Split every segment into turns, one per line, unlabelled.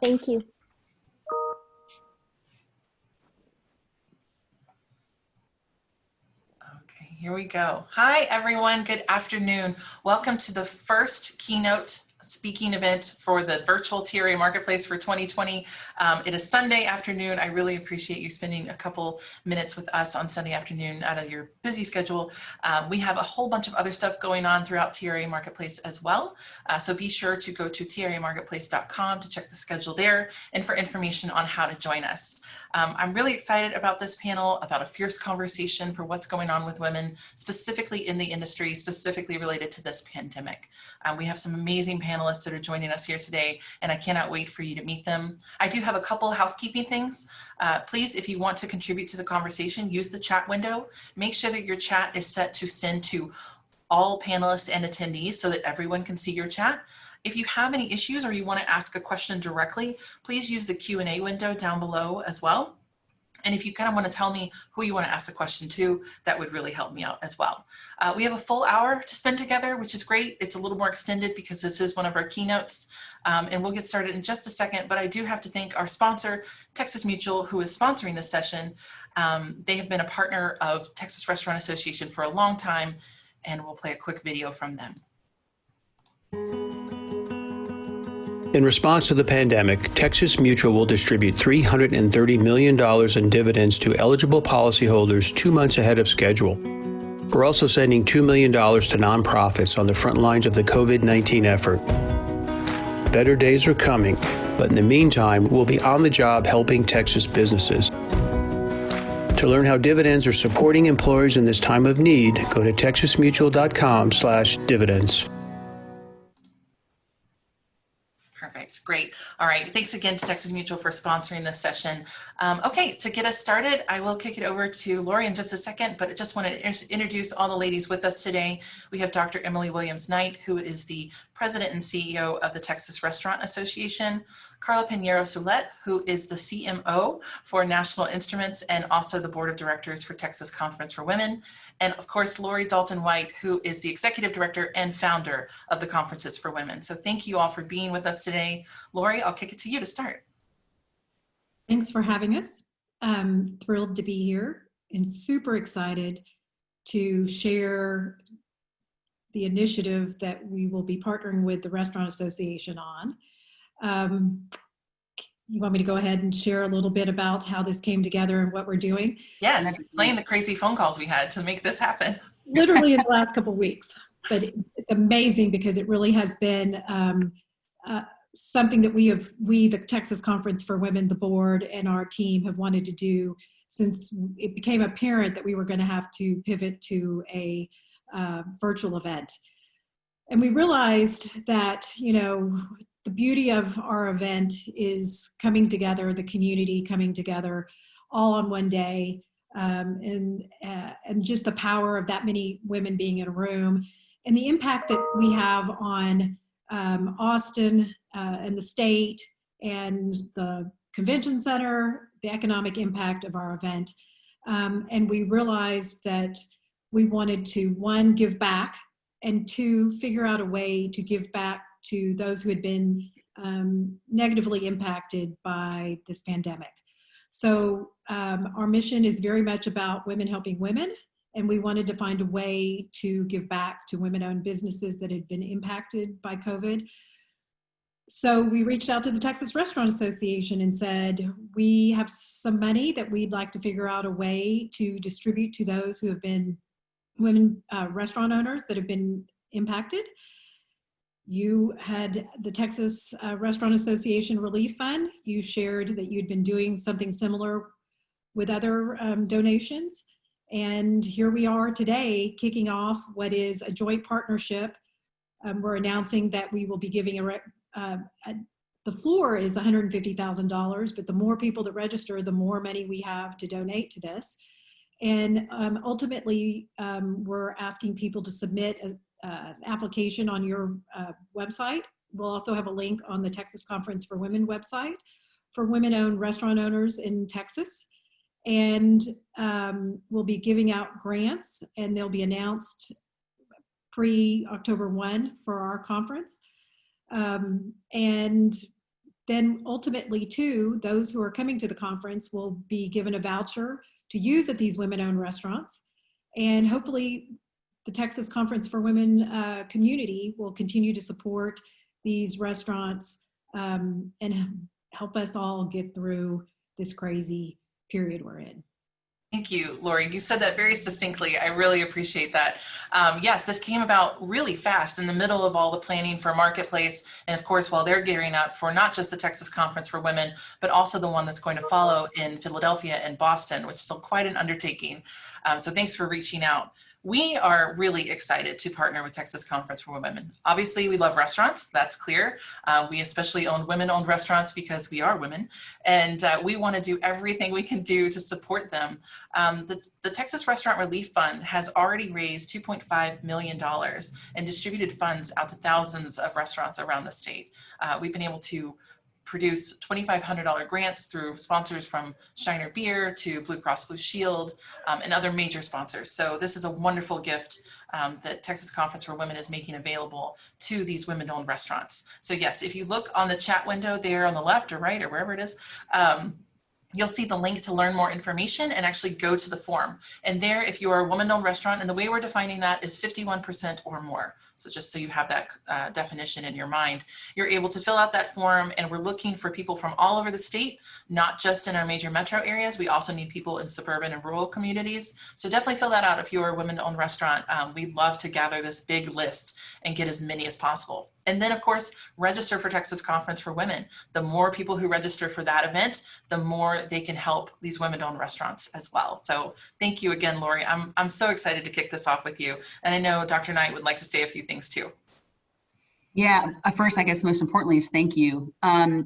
Thank you.
Okay, here we go. Hi, everyone. Good afternoon. Welcome to the first Keynote speaking event for the virtual TRA Marketplace for 2020. It is Sunday afternoon. I really appreciate you spending a couple minutes with us on Sunday afternoon out of your busy schedule. We have a whole bunch of other stuff going on throughout TRA Marketplace as well. So be sure to go to tramarketplace.com to check the schedule there and for information on how to join us. I'm really excited about this panel, about a fierce conversation for what's going on with women, specifically in the industry, specifically related to this pandemic. We have some amazing panelists that are joining us here today, and I cannot wait for you to meet them. I do have a couple housekeeping things. Please, if you want to contribute to the conversation, use the chat window. Make sure that your chat is set to send to all panelists and attendees so that everyone can see your chat. If you have any issues or you want to ask a question directly, please use the Q&A window down below as well. And if you kind of want to tell me who you want to ask the question to, that would really help me out as well. We have a full hour to spend together, which is great. It's a little more extended because this is one of our keynotes, and we'll get started in just a second. But I do have to thank our sponsor, Texas Mutual, who is sponsoring this session. They have been a partner of Texas Restaurant Association for a long time, and we'll play a quick video from them.
In response to the pandemic, Texas Mutual will distribute $330 million in dividends to eligible policyholders 2 months ahead of schedule. We're also sending $2 million to nonprofits on the front lines of the COVID-19 effort. Better days are coming, but in the meantime, we'll be on the job helping Texas businesses. To learn how dividends are supporting employers in this time of need, go to texasmutual.com/dividends.
Perfect, great. All right, thanks again to Texas Mutual for sponsoring this session. Okay, to get us started, I will kick it over to Lori in just a second, but I just wanted to introduce all the ladies with us today. We have Dr. Emily Williams-Knight, who is the President and CEO of the Texas Restaurant Association, Carla Pinheiro-Soulet, who is the CMO for National Instruments and also the Board of Directors for Texas Conference for Women, and of course, Lori Dalton-White, who is the Executive Director and founder of the Conferences for Women. So thank you all for being with us today. Lori, I'll kick it to you to start.
Thanks for having us. I'm thrilled to be here and super excited to share the initiative that we will be partnering with the Restaurant Association on. You want me to go ahead and share a little bit about how this came together and what we're doing?
Yes, explain the crazy phone calls we had to make this happen.
Literally in the last couple of weeks, but it's amazing because it really has been something that we, the Texas Conference for Women, the board and our team have wanted to do since it became apparent that we were going to have to pivot to a virtual event. And we realized that, you know, the beauty of our event is coming together, the community coming together all on one day, and just the power of that many women being in a room and the impact that we have on Austin and the state and the convention center, the economic impact of our event. And we realized that we wanted to, one, give back, and two, figure out a way to give back to those who had been negatively impacted by this pandemic. So our mission is very much about women helping women, and we wanted to find a way to give back to women-owned businesses that had been impacted by COVID. So we reached out to the Texas Restaurant Association and said, we have some money that we'd like to figure out a way to distribute to those who have been women restaurant owners that have been impacted. You had the Texas Restaurant Association Relief Fund. You shared that you'd been doing something similar with other donations. And here we are today kicking off what is a joint partnership. We're announcing that we will be giving the floor is $150,000, but the more people that register, the more money we have to donate to this. And ultimately, we're asking people to submit an application on your website. We'll also have a link on the Texas Conference for Women website for women-owned restaurant owners in Texas. And we'll be giving out grants, and they'll be announced pre-October 1 for our conference. And then ultimately too, those who are coming to the conference will be given a voucher to use at these women-owned restaurants. And hopefully the Texas Conference for Women community will continue to support these restaurants and help us all get through this crazy period we're in.
Thank you, Lori. You said that very succinctly. I really appreciate that. Yes, this came about really fast in the middle of all the planning for Marketplace. And of course, while they're gearing up for not just the Texas Conference for Women, but also the one that's going to follow in Philadelphia and Boston, which is quite an undertaking. So thanks for reaching out. We are really excited to partner with Texas Conference for Women. Obviously, we love restaurants, that's clear. We especially own women-owned restaurants because we are women, and we want to do everything we can do to support them. The Texas Restaurant Relief Fund has already raised $2.5 million and distributed funds out to thousands of restaurants around the state. We've been able to produce $2,500 grants through sponsors from Shiner Beer to Blue Cross Blue Shield and other major sponsors. So this is a wonderful gift that Texas Conference for Women is making available to these women-owned restaurants. So yes, if you look on the chat window there on the left or right or wherever it is, you'll see the link to learn more information and actually go to the form. And there, if you are a woman-owned restaurant, and the way we're defining that is 51% or more. So just so you have that definition in your mind, you're able to fill out that form, and we're looking for people from all over the state, not just in our major metro areas. We also need people in suburban and rural communities. So definitely fill that out if you're a women-owned restaurant. We'd love to gather this big list and get as many as possible. And then of course, register for Texas Conference for Women. The more people who register for that event, the more they can help these women-owned restaurants as well. So thank you again, Lori. I'm so excited to kick this off with you. And I know Dr. Knight would like to say a few things too.
Yeah, first, I guess most importantly is thank you.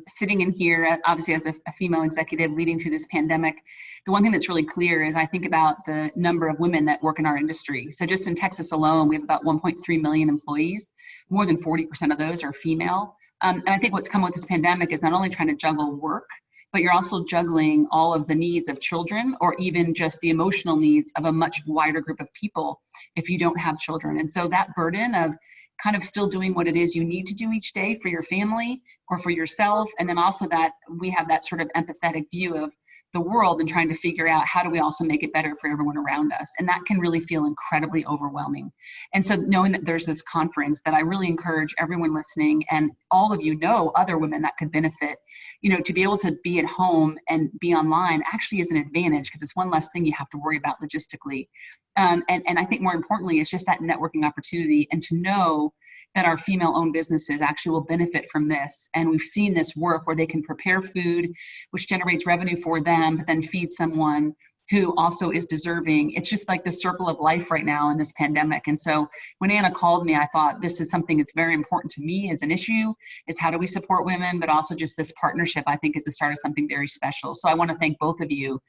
Sitting in here, obviously as a female executive leading through this pandemic, the one thing that's really clear is I think about the number of women that work in our industry. So just in Texas alone, we have about 1.3 million employees. More than 40% of those are female. And I think what's come with this pandemic is not only trying to juggle work, but you're also juggling all of the needs of children or even just the emotional needs of a much wider group of people if you don't have children. And so that burden of kind of still doing what it is you need to do each day for your family or for yourself, and then also that we have that sort of empathetic view of the world and trying to figure out how do we also make it better for everyone around us. And that can really feel incredibly overwhelming. And so knowing that there's this conference that I really encourage everyone listening and all of you know other women that could benefit, you know, to be able to be at home and be online actually is an advantage because it's one less thing you have to worry about logistically. And I think more importantly, it's just that networking opportunity and to know that our female-owned businesses actually will benefit from this. And we've seen this work where they can prepare food, which generates revenue for them, but then feed someone who also is deserving. It's just like the circle of life right now in this pandemic. And so when Anna called me, I thought this is something that's very important to me as an issue, is how do we support women, but also just this partnership, I think is the start of something very special. So I want to thank both of you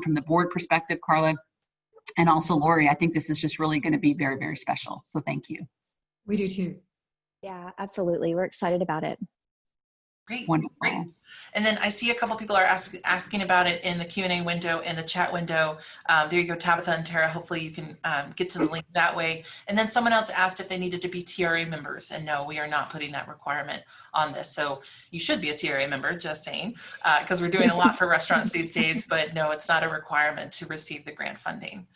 from the board perspective, Carla, and also Lori. I think this is just really going to be very, very special. So thank you.
We do too.
Yeah, absolutely. We're excited about it.
Great,
Wonderful.
great. And then I see a couple people are asking about it in the Q&A window, in the chat window. There you go, Tabitha and Tara. Hopefully you can get to the link that way. And then someone else asked if they needed to be TRA members. And no, we are not putting that requirement on this. So you should be a TRA member, just saying, because we're doing a lot for restaurants these days. But no, it's not a requirement to receive the grant funding.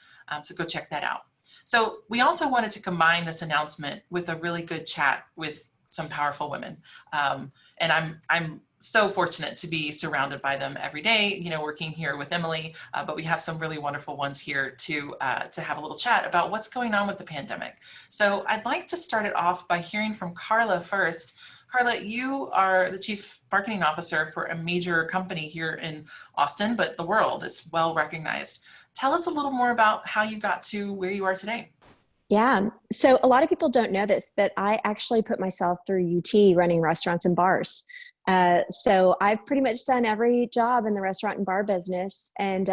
So go check that out. So we also wanted to combine this announcement with a really good chat with some powerful women. And I'm so fortunate to be surrounded by them every day, you know, working here with Emily, but we have some really wonderful ones here to have a little chat about what's going on with the pandemic. So I'd like to start it off by hearing from Carla first. Carla, you are the Chief Marketing Officer for a major company here in Austin, but the world is well recognized. Tell us a little more about how you got to where you are today.
Yeah, so a lot of people don't know this, but I actually put myself through UT running restaurants and bars. So I've pretty much done every job in the restaurant and bar business. And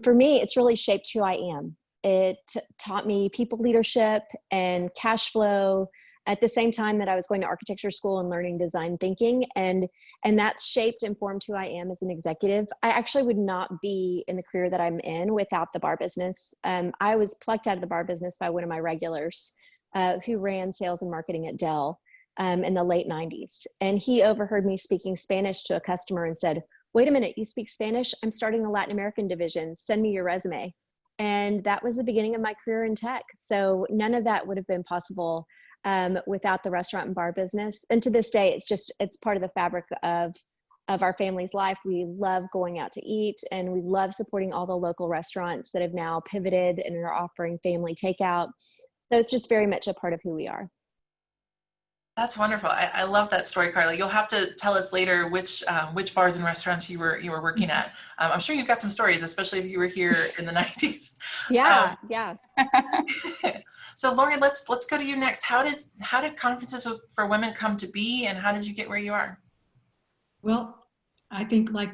for me, it's really shaped who I am. It taught me people leadership and cash flow at the same time that I was going to architecture school and learning design thinking. And that's shaped and formed who I am as an executive. I actually would not be in the career that I'm in without the bar business. I was plucked out of the bar business by one of my regulars who ran sales and marketing at Dell. in the late 90s. And he overheard me speaking Spanish to a customer and said, "Wait a minute, you speak Spanish? I'm starting a Latin American division. Send me your resume." And that was the beginning of my career in tech. So none of that would have been possible without the restaurant and bar business. And to this day, it's part of the fabric of our family's life. We love going out to eat, and we love supporting all the local restaurants that have now pivoted and are offering family takeout. So it's just very much a part of who we are.
That's wonderful. I love that story, Carla. You'll have to tell us later which bars and restaurants you were working at. I'm sure you've got some stories, especially if you were here in the 90s.
Yeah.
So Lori, let's go to you next. How did conferences for women come to be, and how did you get where you are?
Well, I think like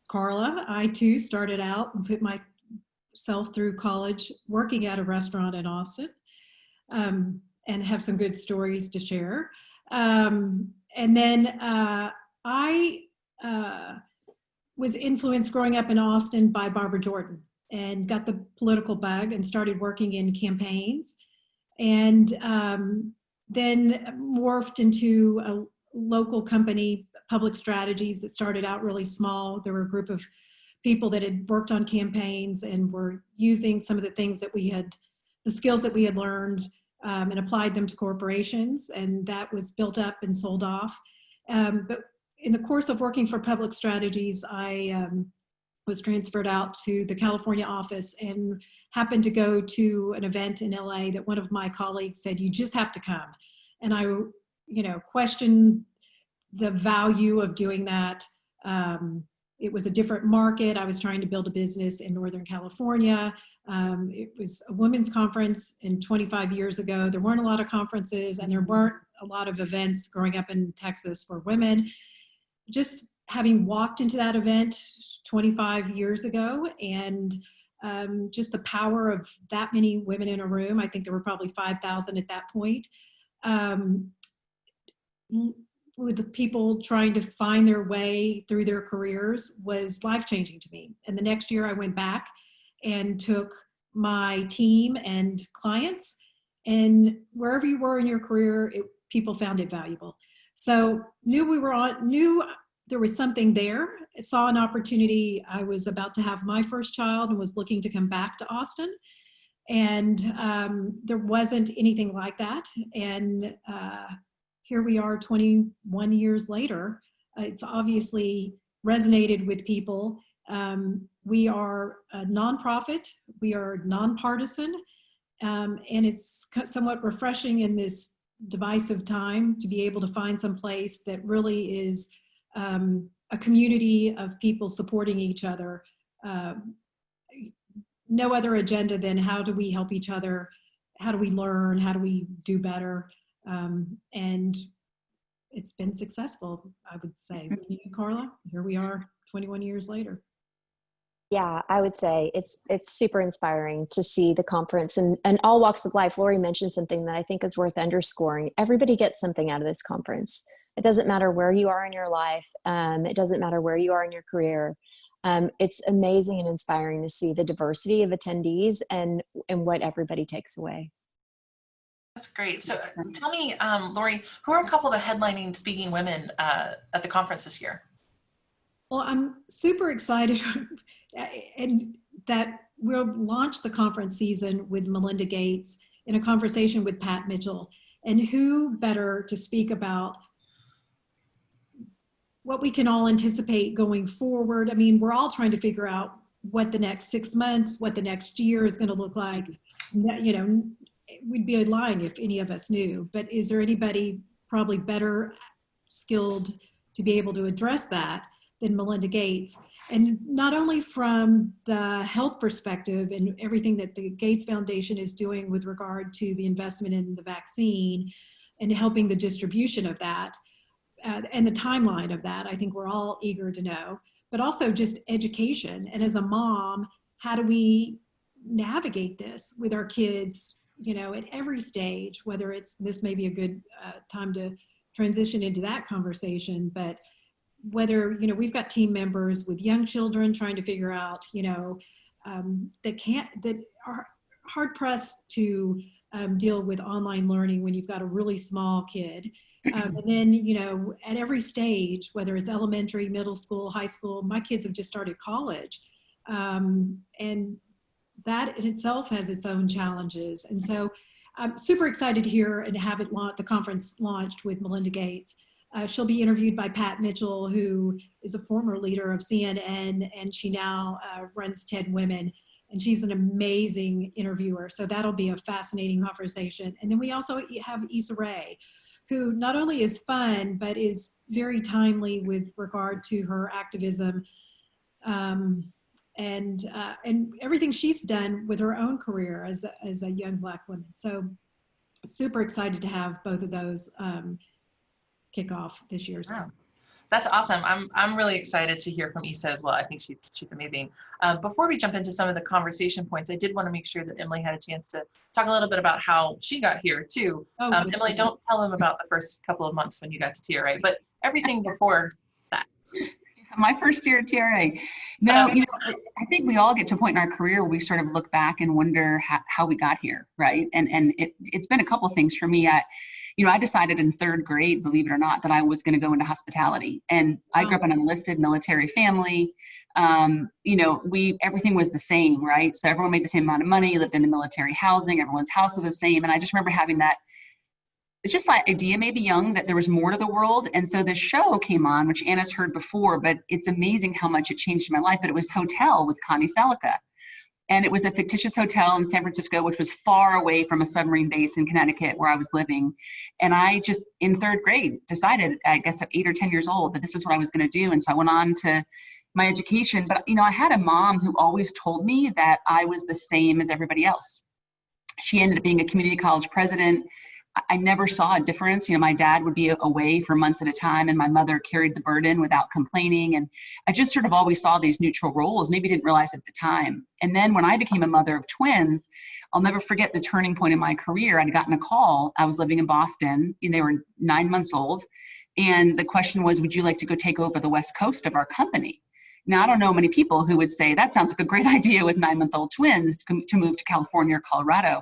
Carla, I too started out and put myself through college working at a restaurant in Austin, and have some good stories to share. And then I was influenced growing up in Austin by Barbara Jordan, and got the political bug and started working in campaigns, and then morphed into a local company, Public Strategies, that started out really small. There were a group of people that had worked on campaigns and were using some of the things that the skills that we had learned, and applied them to corporations, and that was built up and sold off. But in the course of working for Public Strategies, I was transferred out to the California office and happened to go to an event in LA that one of my colleagues said, "You just have to come." And I, questioned the value of doing that. It was a different market. I was trying to build a business in Northern California. It was a women's conference, and 25 years ago, there weren't a lot of conferences, and there weren't a lot of events growing up in Texas for women. Just having walked into that event 25 years ago, and just the power of that many women in a room, I think there were probably 5,000 at that point, with the people trying to find their way through their careers, was life-changing to me. And the next year I went back and took my team and clients, and wherever you were in your career, people found it valuable. So knew there was something there. I saw an opportunity. I was about to have my first child and was looking to come back to Austin. And there wasn't anything like that. And here we are 21 years later. It's obviously resonated with people. We are a nonprofit, we are nonpartisan, and it's somewhat refreshing in this divisive time to be able to find some place that really is a community of people supporting each other. No other agenda than how do we help each other, how do we learn, how do we do better. And it's been successful, I would say. Carla, here we are 21 years later.
Yeah, I would say it's super inspiring to see the conference and all walks of life. Lori mentioned something that I think is worth underscoring. Everybody gets something out of this conference. It doesn't matter where you are in your life. It doesn't matter where you are in your career. It's amazing and inspiring to see the diversity of attendees and what everybody takes away.
That's great. So tell me, Lori, who are a couple of the headlining speaking women at the conference this year?
Well, I'm super excited and that we'll launch the conference season with Melinda Gates in a conversation with Pat Mitchell. And who better to speak about what we can all anticipate going forward. I mean, we're all trying to figure out what the next 6 months, what the next year is going to look like. We'd be lying if any of us knew, but is there anybody probably better skilled to be able to address that than Melinda Gates? And not only from the health perspective and everything that the Gates Foundation is doing with regard to the investment in the vaccine and helping the distribution of that, and the timeline of that, I think we're all eager to know, but also just education. And as a mom, how do we navigate this with our kids, at every stage, whether this may be a good time to transition into that conversation, but whether, we've got team members with young children trying to figure out, that are hard pressed to deal with online learning when you've got a really small kid. And then, you know, at every stage, whether it's elementary, middle school, high school, my kids have just started college. And that in itself has its own challenges. And so I'm super excited to hear and have it the conference launched with Melinda Gates. She'll be interviewed by Pat Mitchell, who is a former leader of CNN, and she now runs 10 Women. And she's an amazing interviewer. So that'll be a fascinating conversation. And then we also have Issa Rae, who not only is fun, but is very timely with regard to her activism and everything she's done with her own career as a young Black woman. So super excited to have both of those kick off this year's
Wow.
conference.
That's awesome. I'm really excited to hear from Issa as well. I think she's amazing. Before we jump into some of the conversation points, I did want to make sure that Emily had a chance to talk a little bit about how she got here too.
Oh,
Emily, don't tell them about the first couple of months when you got to TRA, but everything before that.
My first year at TRA. No, you know, I think we all get to a point in our career where we sort of look back and wonder how we got here, right? And it's been a couple of things for me. I decided in third grade, believe it or not, that I was going to go into hospitality. And I grew up in an enlisted military family. Everything was the same, right? So everyone made the same amount of money, lived in the military housing, everyone's house was the same. And I just remember having it's just that idea, maybe young, that there was more to the world. And so this show came on, which Anna's heard before, but it's amazing how much it changed my life. But it was Hotel with Connie Selica. And it was a fictitious hotel in San Francisco, which was far away from a submarine base in Connecticut where I was living. And I just, in third grade, decided, I guess at 8 or 10 years old, that this is what I was going to do. And so I went on to my education. But, I had a mom who always told me that I was the same as everybody else. She ended up being a community college president. I never saw a difference. My dad would be away for months at a time, and my mother carried the burden without complaining. And I just sort of always saw these neutral roles, maybe didn't realize at the time. And then when I became a mother of twins, I'll never forget the turning point in my career. I'd gotten a call. I was living in Boston, and they were 9 months old. And the question was, would you like to go take over the West Coast of our company? Now, I don't know many people who would say, that sounds like a great idea with 9-month-old twins to move to California or Colorado.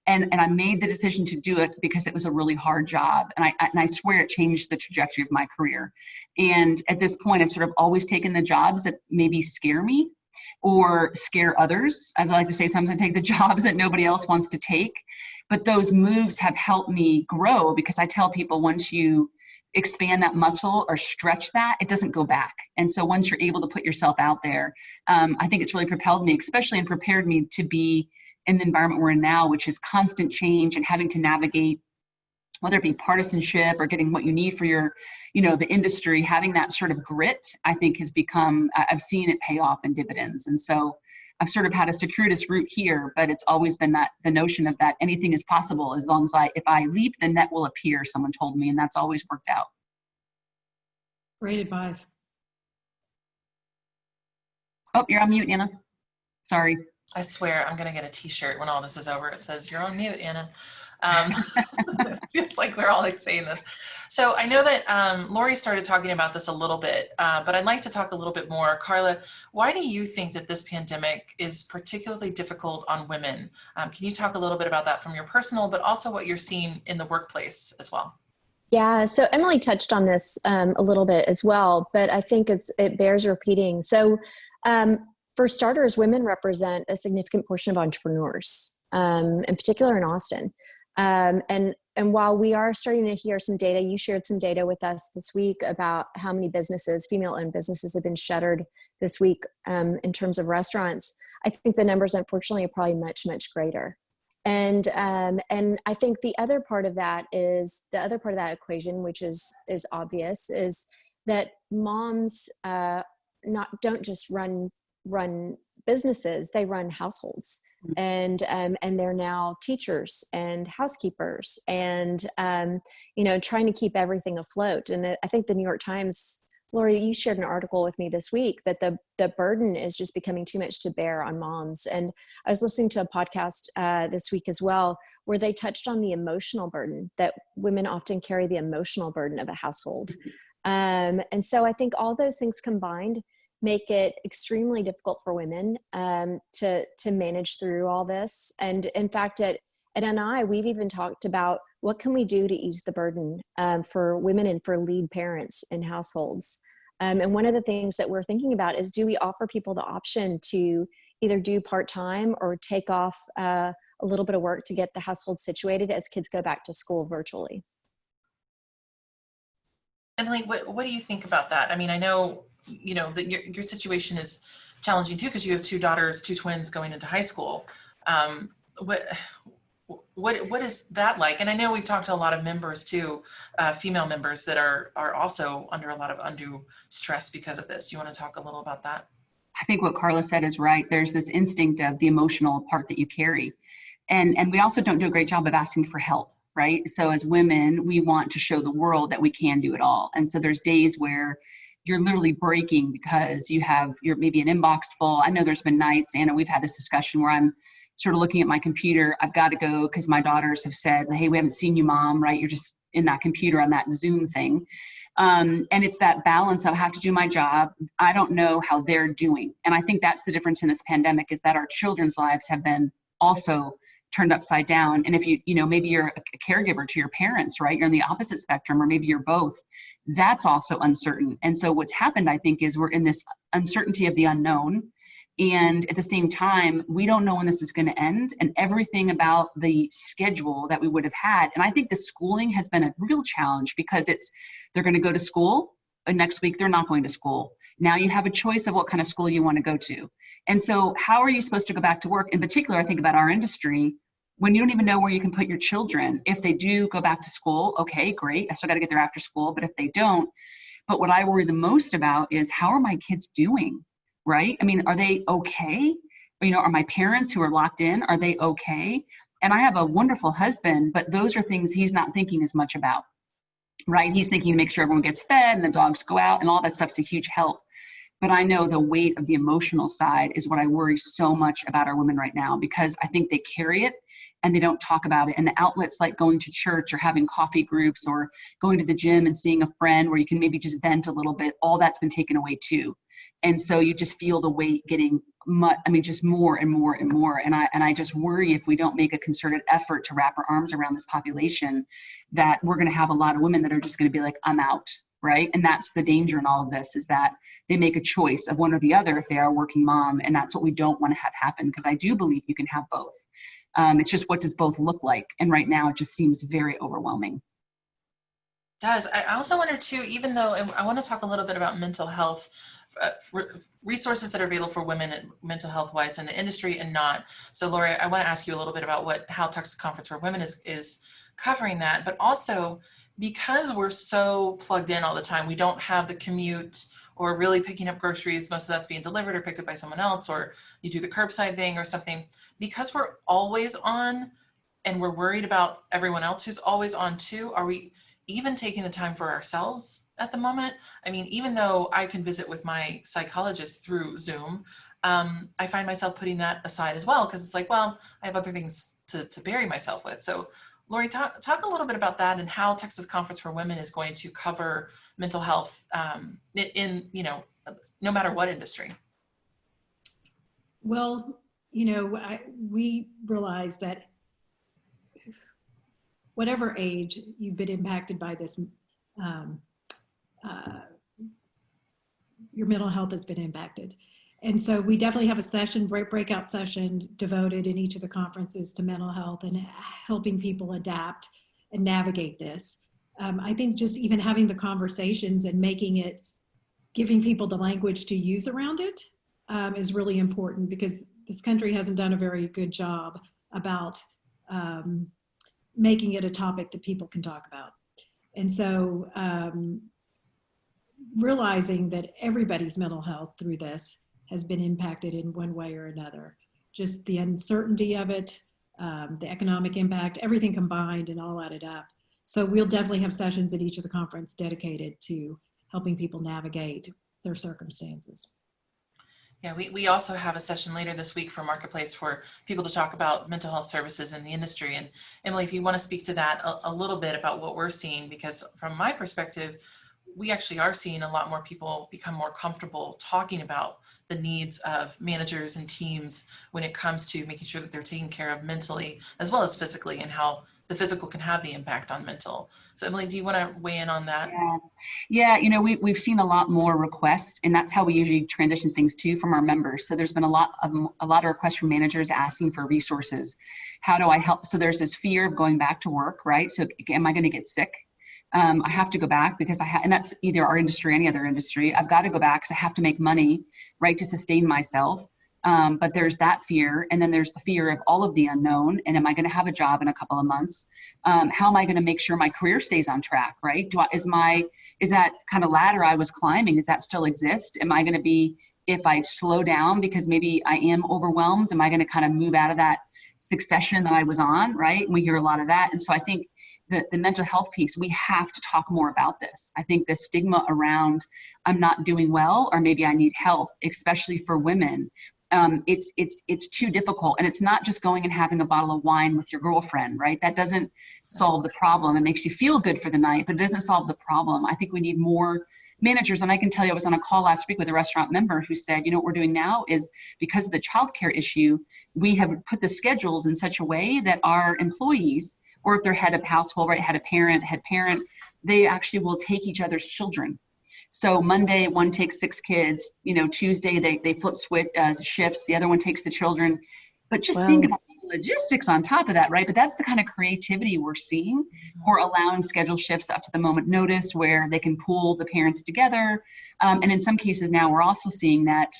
And I made the decision to do it because it was a really hard job. And I swear it changed the trajectory of my career. And at this point, I've sort of always taken the jobs that maybe scare me or scare others. As I like to say, sometimes I take the jobs that nobody else wants to take. But those moves have helped me grow, because I tell people, once you expand that muscle or stretch that, it doesn't go back. And so once you're able to put yourself out there, I think it's really propelled me, especially, and prepared me to be in the environment we're in now, which is constant change and having to navigate, whether it be partisanship or getting what you need for your, the industry. Having that sort of grit, I think, has become, I've seen it pay off in dividends. And so I've sort of had a circuitous route here, but it's always been the notion of that anything is possible as long as if I leap, the net will appear, someone told me, and that's always worked out.
Great advice.
Oh, you're on mute, Anna. Sorry.
I swear I'm going to get a t-shirt when all this is over. It says, "You're on mute, Anna." It feels like we're all saying this. So I know that Lori started talking about this a little bit, but I'd like to talk a little bit more. Carla, why do you think that this pandemic is particularly difficult on women? Can you talk a little bit about that from your personal, but also what you're seeing in the workplace as well?
Yeah, so Emily touched on this a little bit as well, but I think it bears repeating. So for starters, women represent a significant portion of entrepreneurs, in particular in Austin. And while we are starting to hear some data, you shared some data with us this week about how many businesses, female-owned businesses, have been shuttered this week in terms of restaurants. I think the numbers, unfortunately, are probably much, much greater. And I think the other part of that equation, which is obvious, is that moms don't just run businesses, they run households. And they're now teachers and housekeepers and, trying to keep everything afloat. And I think the New York Times, Lori, you shared an article with me this week that the burden is just becoming too much to bear on moms. And I was listening to a podcast this week as well, where they touched on the emotional burden, that women often carry the emotional burden of a household. And so I think all those things combined make it extremely difficult for women to manage through all this. And in fact, at we've even talked about what can we do to ease the burden for women and for lead parents in households. And one of the things that we're thinking about is, do we offer people the option to either do part-time or take off a little bit of work to get the household situated as kids go back to school virtually?
Emily, what do you think about that? I mean, I know, you know, that your situation is challenging too, because you have two daughters, two twins going into high school. What is that like? And I know we've talked to a lot of members too, female members that are also under a lot of undue stress because of this. Do you want to talk a little about that?
I think what Carla said is right. There's this instinct of the emotional part that you carry. And we also don't do a great job of asking for help, right? So as women, we want to show the world that we can do it all. And so there's days where you're literally breaking because you're maybe an inbox full. I know there's been nights, Anna, we've had this discussion where I'm sort of looking at my computer. I've got to go because my daughters have said, hey, we haven't seen you, Mom, right? You're just in that computer on that Zoom thing. And it's that balance of I have to do my job. I don't know how they're doing. And I think that's the difference in this pandemic, is that our children's lives have been also turned upside down. And if maybe you're a caregiver to your parents, right? You're on the opposite spectrum, or maybe you're both. That's also uncertain. And so what's happened, I think, is we're in this uncertainty of the unknown. And at the same time, we don't know when this is going to end, and everything about the schedule that we would have had. And I think the schooling has been a real challenge, because they're going to go to school, and next week they're not going to school. Now you have a choice of what kind of school you want to go to. And so how are you supposed to go back to work? In particular, I think about our industry, when you don't even know where you can put your children. If they do go back to school, okay, great. I still got to get there after school. But if they don't, but what I worry the most about is, how are my kids doing? Right? I mean, are they okay? Are my parents who are locked in, are they okay? And I have a wonderful husband, but those are things he's not thinking as much about, right? He's thinking to make sure everyone gets fed and the dogs go out, and all that stuff's a huge help. But I know the weight of the emotional side is what I worry so much about our women right now, because I think they carry it and they don't talk about it. And the outlets like going to church or having coffee groups or going to the gym and seeing a friend where you can maybe just vent a little bit, all that's been taken away too. And so you just feel the weight getting just more and more and more. And I just worry, if we don't make a concerted effort to wrap our arms around this population, that we're going to have a lot of women that are just going to be like, I'm out, right? And that's the danger in all of this, is that they make a choice of one or the other if they are a working mom. And that's what we don't want to have happen, because I do believe you can have both. It's just, what does both look like? And right now it just seems very overwhelming.
Does. I also wonder too, even though I want to talk a little bit about mental health, resources that are available for women and mental health wise in the industry and not. So Lori, I want to ask you a little bit about how Texas Conference for Women is covering that, but also because we're so plugged in all the time, we don't have the commute or really picking up groceries. Most of that's being delivered or picked up by someone else, or you do the curbside thing or something. Because we're always on and we're worried about everyone else who's always on too, are we even taking the time for ourselves at the moment? I mean, even though I can visit with my psychologist through Zoom, I find myself putting that aside as well, because it's like, well, I have other things to bury myself with. So Lori, talk a little bit about that and how Texas Conference for Women is going to cover mental health in no matter what industry.
Well, we realize that whatever age you've been impacted by this, your mental health has been impacted. And so we definitely have a session, breakout session devoted in each of the conferences to mental health and helping people adapt and navigate this. I think just even having the conversations and giving people the language to use around it is really important, because this country hasn't done a very good job about making it a topic that people can talk about. And so realizing that everybody's mental health through this has been impacted in one way or another. Just the uncertainty of it, the economic impact, everything combined and all added up. So we'll definitely have sessions at each of the conference dedicated to helping people navigate their circumstances.
Yeah, we also have a session later this week for Marketplace for people to talk about mental health services in the industry. And Emily, if you want to speak to that a little bit about what we're seeing, because from my perspective, we actually are seeing a lot more people become more comfortable talking about the needs of managers and teams when it comes to making sure that they're taken care of mentally as well as physically, and how the physical can have the impact on mental. So Emily, do you want to weigh in on that?
Yeah, you know, we've seen a lot more requests, and that's how we usually transition things too from our members. So there's been a lot of requests from managers asking for resources. How do I help? So there's this fear of going back to work, right? So am I going to get sick? I have to go back because and that's either our industry or any other industry. I've got to go back because I have to make money, right, to sustain myself. But there's that fear. And then there's the fear of all of the unknown. And am I going to have a job in a couple of months? How am I going to make sure my career stays on track, right? Is that kind of ladder I was climbing, does that still exist? Am I going to be, if I slow down because maybe I am overwhelmed, am I going to kind of move out of that succession that I was on, right? And we hear a lot of that. And so I think the mental health piece, we have to talk more about this. I think the stigma around I'm not doing well, or maybe I need help, especially for women, it's too difficult. And it's not just going and having a bottle of wine with your girlfriend, right? That doesn't solve the problem. It makes you feel good for the night, but it doesn't solve the problem. I think we need more managers. And I can tell you, I was on a call last week with a restaurant member who said, you know, what we're doing now is because of the childcare issue, we have put the schedules in such a way that our employees, or if they're head of household, right, head parent, they actually will take each other's children. So Monday, one takes 6 kids, you know, Tuesday, they flip switch shifts, the other one takes the children. But just think about the logistics on top of that, right? But that's the kind of creativity we're seeing, or allowing schedule shifts up to the moment notice where they can pool the parents together. And in some cases now, we're also seeing that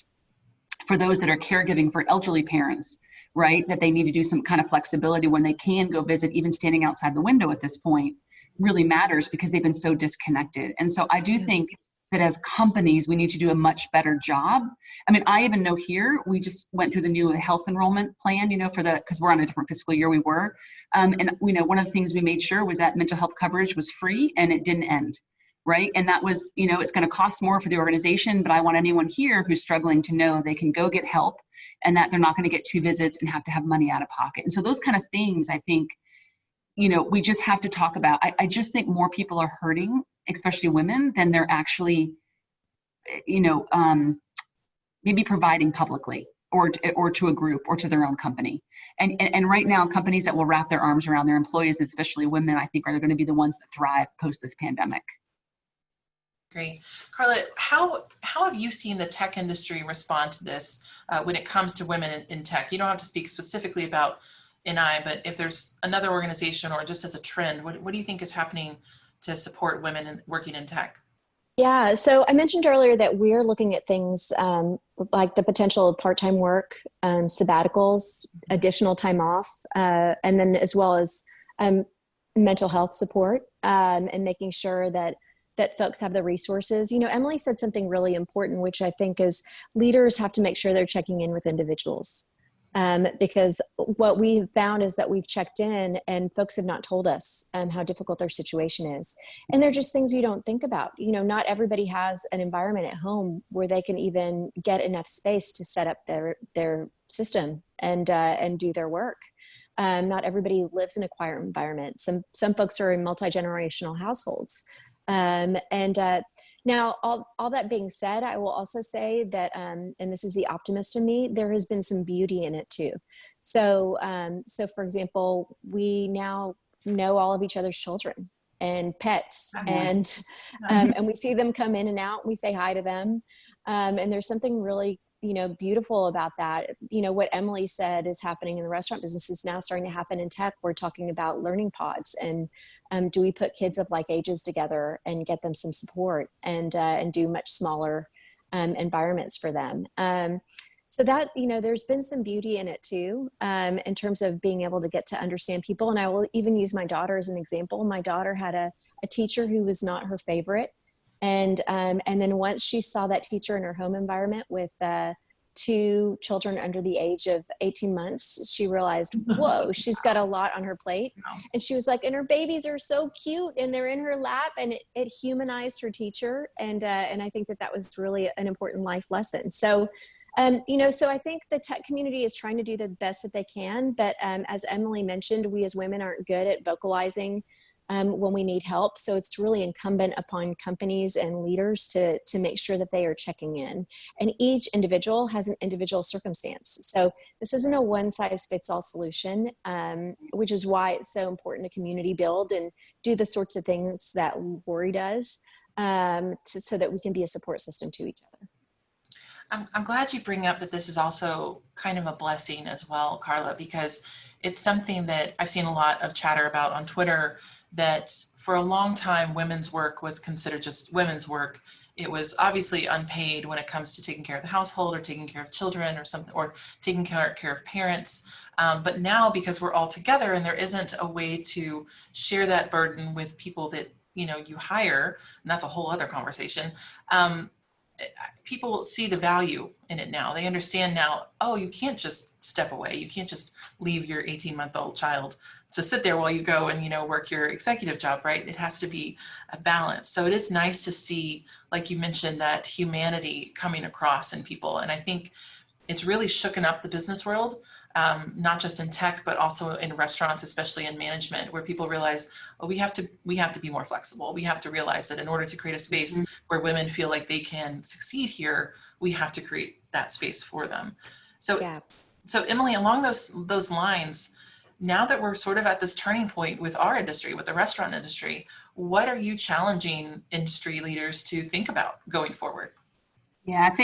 for those that are caregiving for elderly parents, right, that they need to do some kind of flexibility when they can go visit, even standing outside the window at this point really matters because they've been so disconnected. And so I do think that as companies, we need to do a much better job. I mean, I even know here, we just went through the new health enrollment plan, you know, because we're on a different fiscal year we were. And, you know, one of the things we made sure was that mental health coverage was free and it didn't end, right? And that was, you know, it's going to cost more for the organization, but I want anyone here who's struggling to know they can go get help and that they're not going to get 2 visits and have to have money out of pocket. And so those kind of things, I think, you know, we just have to talk about. I just think more people are hurting, especially women, than they're actually, you know, maybe providing publicly or to a group or to their own company. And right now, companies that will wrap their arms around their employees, especially women, I think are going to be the ones that thrive post this pandemic.
Great. Carla, how have you seen the tech industry respond to this when it comes to women in tech? You don't have to speak specifically about NI, but if there's another organization or just as a trend, what do you think is happening to support women working in tech?
Yeah, so I mentioned earlier that we're looking at things like the potential of part-time work, sabbaticals, additional time off, and then as well as mental health support, and making sure that folks have the resources. You know, Emily said something really important, which I think is leaders have to make sure they're checking in with individuals. Because what we've found is that we've checked in and folks have not told us how difficult their situation is. And they're just things you don't think about. You know, not everybody has an environment at home where they can even get enough space to set up their system and do their work. Not everybody lives in a quiet environment. Some folks are in multi-generational households. Now, all that being said, I will also say that, and this is the optimist in me, there has been some beauty in it too. So for example, we now know all of each other's children and pets, and we see them come in and out. And we say hi to them, and there's something really, you know, beautiful about that. You know, what Emily said is happening in the restaurant business is now starting to happen in tech. We're talking about learning pods, and do we put kids of like ages together and get them some support and do much smaller environments for them. So that, you know, there's been some beauty in it too, in terms of being able to get to understand people. And I will even use my daughter as an example. My daughter had a teacher who was not her favorite. And then once she saw that teacher in her home environment with 2 children under the age of 18 months, she realized, whoa, she's got a lot on her plate. And she was like, and her babies are so cute and they're in her lap, and it humanized her teacher. And I think that was really an important life lesson. So, you know, so I think the tech community is trying to do the best that they can. But as Emily mentioned, we as women aren't good at vocalizing when we need help. So it's really incumbent upon companies and leaders to make sure that they are checking in. And each individual has an individual circumstance. So this isn't a one-size-fits-all solution, which is why it's so important to community build and do the sorts of things that Lori does, so that we can be a support system to each other.
I'm glad you bring up that this is also kind of a blessing as well, Carla, because it's something that I've seen a lot of chatter about on Twitter, that for a long time, women's work was considered just women's work. It was obviously unpaid when it comes to taking care of the household or taking care of children or something, or taking care of parents. But now, because we're all together and there isn't a way to share that burden with people that, you know, you hire, and that's a whole other conversation. People see the value in it now. They understand now, oh, you can't just step away. You can't just leave your 18-month-old child to sit there while you go and, you know, work your executive job, right? It has to be a balance. So it is nice to see, like you mentioned, that humanity coming across in people. And I think it's really shooken up the business world, not just in tech, but also in restaurants, especially in management, where people realize, oh, we have to be more flexible. We have to realize that in order to create a space where women feel like they can succeed here, we have to create that space for them. So,
Yeah.
So Emily, along those lines, now that we're sort of at this turning point with our industry, with the restaurant industry, what are you challenging industry leaders to think about going forward?
Yeah, I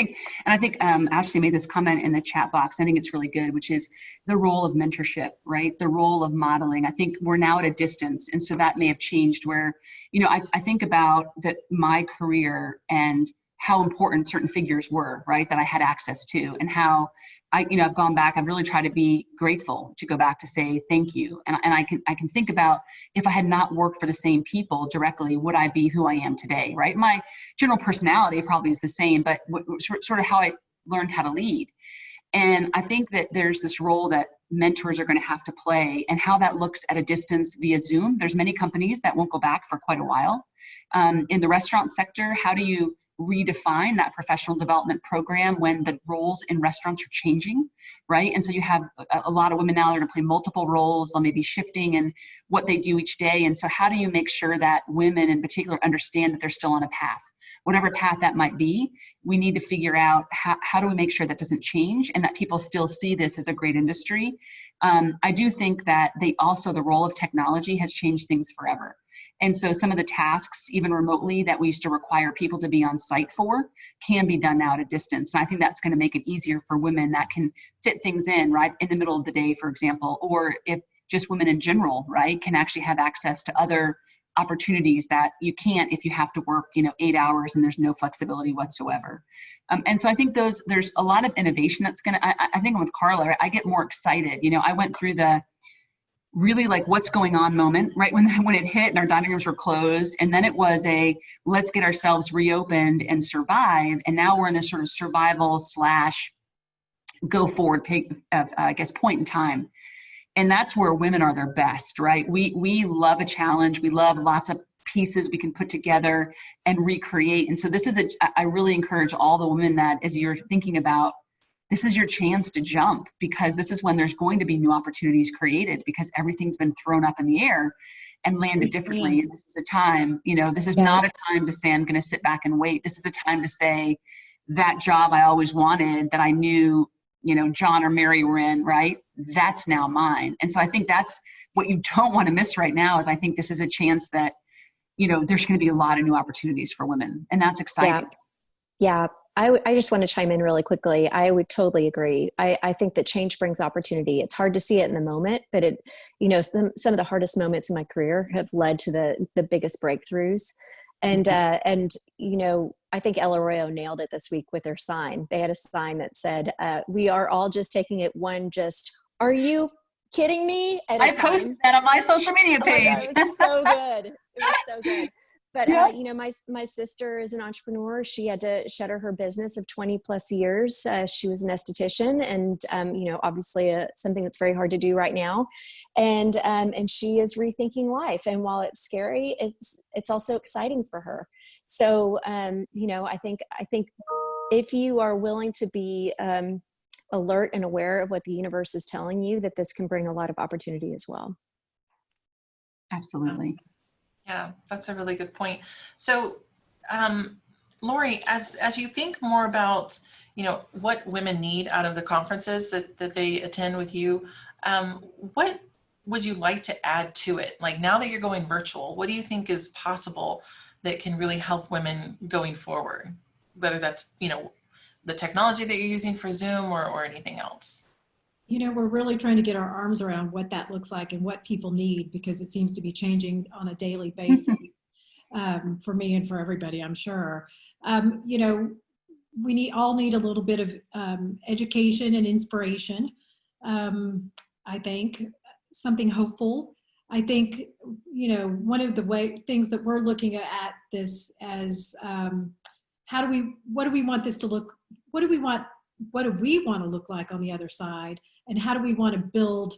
think Ashley made this comment in the chat box. I think it's really good, which is the role of mentorship, right? The role of modeling. I think we're now at a distance, and so that may have changed where, you know, I think about that my career and how important certain figures were, right, that I had access to, and how I've gone back. I've really tried to be grateful to go back to say thank you, and I can think about if I had not worked for the same people directly, would I be who I am today, right? My general personality probably is the same, but sort of how I learned how to lead. And I think that there's this role that mentors are going to have to play, and how that looks at a distance via Zoom. There's many companies that won't go back for quite a while. In the restaurant sector, how do you redefine that professional development program when the roles in restaurants are changing, right? And so you have a lot of women now that are going to play multiple roles. They'll maybe shifting in what they do each day. And so how do you make sure that women in particular understand that they're still on a path? Whatever path that might be, we need to figure out how do we make sure that doesn't change and that people still see this as a great industry. I do think that the role of technology has changed things forever. And so some of the tasks, even remotely, that we used to require people to be on site for can be done now at a distance. And I think that's going to make it easier for women that can fit things in, right, in the middle of the day, for example, or if just women in general, right, can actually have access to other opportunities that you can't if you have to work, 8 hours and there's no flexibility whatsoever. And so I think there's a lot of innovation that's going to, I think with Carla, I get more excited. I went through the really like what's going on moment, right? When it hit and our dining rooms were closed, and then it was let's get ourselves reopened and survive. And now we're in this sort of survival / go forward, point in time. And that's where women are their best, right? We love a challenge. We love lots of pieces we can put together and recreate. And so I really encourage all the women that as you're thinking about, this is your chance to jump, because this is when there's going to be new opportunities created, because everything's been thrown up in the air and landed differently. And this is a time, this is not a time to say, I'm going to sit back and wait. This is a time to say, that job I always wanted, that I knew, John or Mary were in, right? That's now mine. And so I think that's what you don't want to miss right now, is I think this is a chance that, there's going to be a lot of new opportunities for women, and that's exciting.
Yeah. I just want to chime in really quickly. I would totally agree. I think that change brings opportunity. It's hard to see it in the moment, but some of the hardest moments in my career have led to the biggest breakthroughs. And, I think El Arroyo nailed it this week with their sign. They had a sign that said, we are all just taking it one, are you kidding me?
I posted that on my social media page.
Oh my God, it was so good. It was so good. But, my sister is an entrepreneur. She had to shutter her business of 20 plus years. She was an esthetician, and, obviously something that's very hard to do right now. And she is rethinking life. And while it's scary, it's also exciting for her. So, I think if you are willing to be alert and aware of what the universe is telling you, that this can bring a lot of opportunity as well.
Absolutely.
Yeah, that's a really good point. So, Lori, as you think more about, what women need out of the conferences that they attend with you, what would you like to add to it? Like, now that you're going virtual, what do you think is possible that can really help women going forward? Whether that's, the technology that you're using for Zoom or anything else.
We're really trying to get our arms around what that looks like and what people need, because it seems to be changing on a daily basis. For me and for everybody, I'm sure. We all need a little bit of education and inspiration. I think something hopeful. I think, one of the things that we're looking at this as, what do we want this to look, what do we want to look like on the other side? And how do we want to build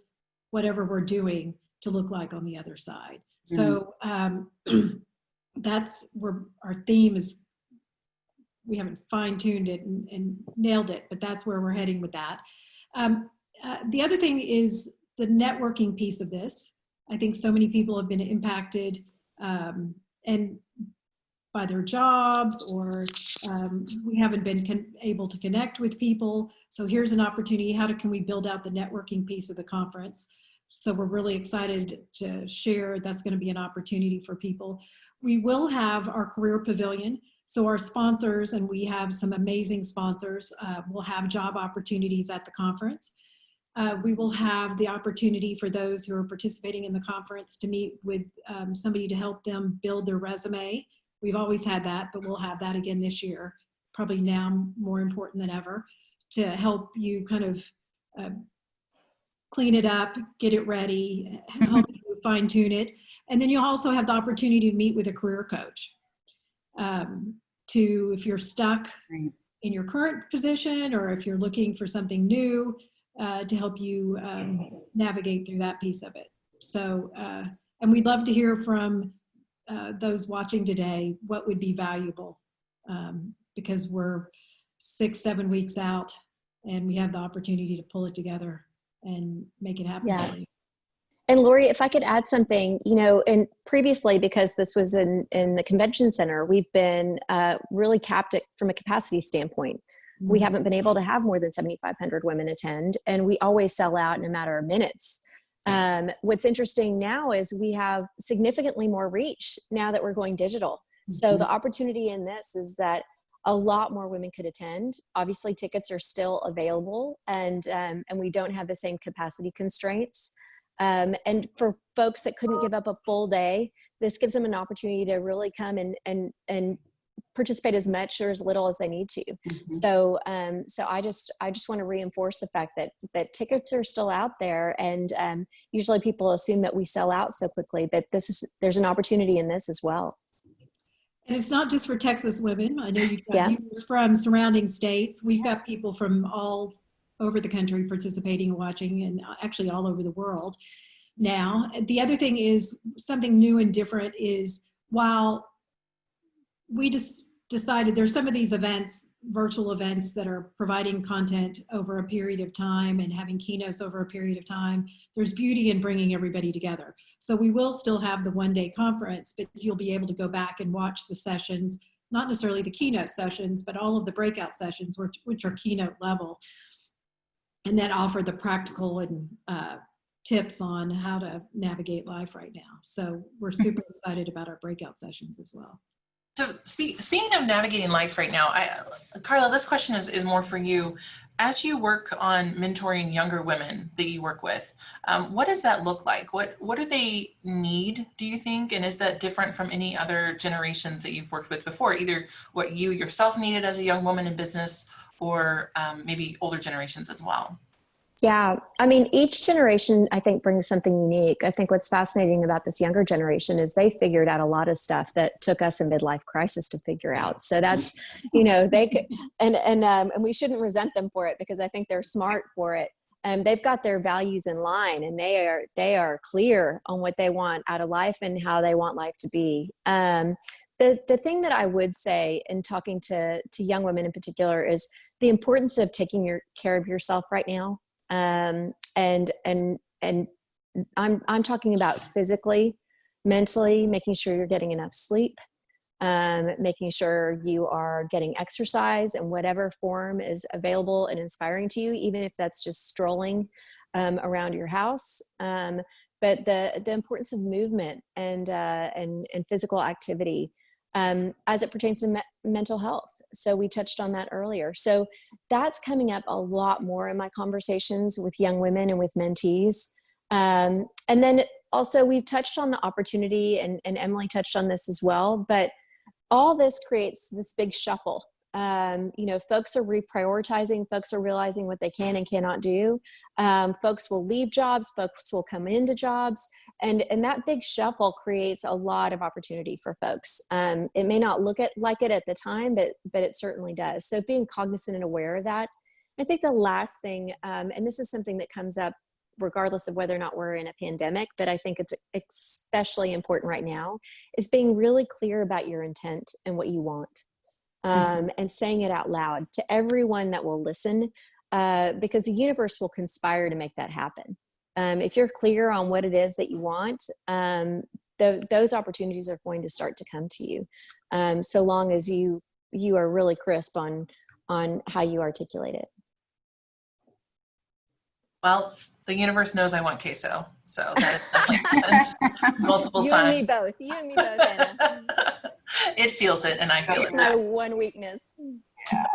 whatever we're doing to look like on the other side? So that's where our theme is. We haven't fine-tuned it and nailed it, but that's where we're heading with that. The other thing is the networking piece of this. I think so many people have been impacted and by their jobs, or we haven't been able to connect with people. So here's an opportunity. How can we build out the networking piece of the conference? So we're really excited to share that's going to be an opportunity for people. We will have our career pavilion. So our sponsors, and we have some amazing sponsors, will have job opportunities at the conference. We will have the opportunity for those who are participating in the conference to meet with somebody to help them build their resume. We've always had that, but we'll have that again this year, probably now more important than ever, to help you kind of clean it up, get it ready, help you fine tune it. And then you'll also have the opportunity to meet with a career coach. If you're stuck in your current position, or if you're looking for something new, to help you navigate through that piece of it. So, and we'd love to hear from those watching today what would be valuable, because we're 6-7 weeks out and we have the opportunity to pull it together and make it happen for you.
And Lori, if I could add something, and previously, because this was in the convention center, we've been really capped from a capacity standpoint. Mm-hmm. We haven't been able to have more than 7,500 women attend, and we always sell out in a matter of minutes. What's interesting now is we have significantly more reach now that we're going digital. Mm-hmm. So the opportunity in this is that a lot more women could attend. Obviously, tickets are still available, and we don't have the same capacity constraints. And for folks that couldn't give up a full day, this gives them an opportunity to really come and participate as much or as little as they need to. Mm-hmm. So I just want to reinforce the fact that tickets are still out there, and usually people assume that we sell out so quickly, but there's an opportunity in this as well.
And it's not just for Texas women. I know you've got viewers from surrounding states. We've got people from all over the country participating and watching, and actually all over the world now. The other thing is something new and different is, while we just decided there's some of these events, virtual events, that are providing content over a period of time and having keynotes over a period of time, there's beauty in bringing everybody together. So we will still have the one-day conference, but you'll be able to go back and watch the sessions, not necessarily the keynote sessions, but all of the breakout sessions, which are keynote level, and that offer the practical and tips on how to navigate life right now. So we're super excited about our breakout sessions as well.
So speaking of navigating life right now, Carla, this question is more for you. As you work on mentoring younger women that you work with, what does that look like? What do they need, do you think? And is that different from any other generations that you've worked with before, either what you yourself needed as a young woman in business, or maybe older generations as well?
Yeah, I mean, each generation, I think, brings something unique. I think what's fascinating about this younger generation is they figured out a lot of stuff that took us a midlife crisis to figure out. So that's, they could, and we shouldn't resent them for it, because I think they're smart for it. They've got their values in line, and they are clear on what they want out of life and how they want life to be. The thing that I would say in talking to young women in particular is the importance of taking care of yourself right now. And I'm talking about physically, mentally, making sure you're getting enough sleep, making sure you are getting exercise in whatever form is available and inspiring to you, even if that's just strolling around your house. But the importance of movement and physical activity as it pertains to mental health. So we touched on that earlier. So that's coming up a lot more in my conversations with young women and with mentees. And then also we've touched on the opportunity, and Emily touched on this as well, but all this creates this big shuffle. Folks are reprioritizing, folks are realizing what they can and cannot do. Folks will leave jobs, folks will come into jobs, and that big shuffle creates a lot of opportunity for folks. It may not look like it at the time, but it certainly does. So being cognizant and aware of that. I think the last thing, and this is something that comes up regardless of whether or not we're in a pandemic, but I think it's especially important right now, is being really clear about your intent and what you want. And saying it out loud to everyone that will listen, because the universe will conspire to make that happen. If you're clear on what it is that you want, those opportunities are going to start to come to you, so long as you are really crisp on how you articulate it.
Well, the universe knows I want queso, so that happens multiple times.
You and me both, Anna.
It feels it, and I feel it.
It's my one weakness.
Yeah.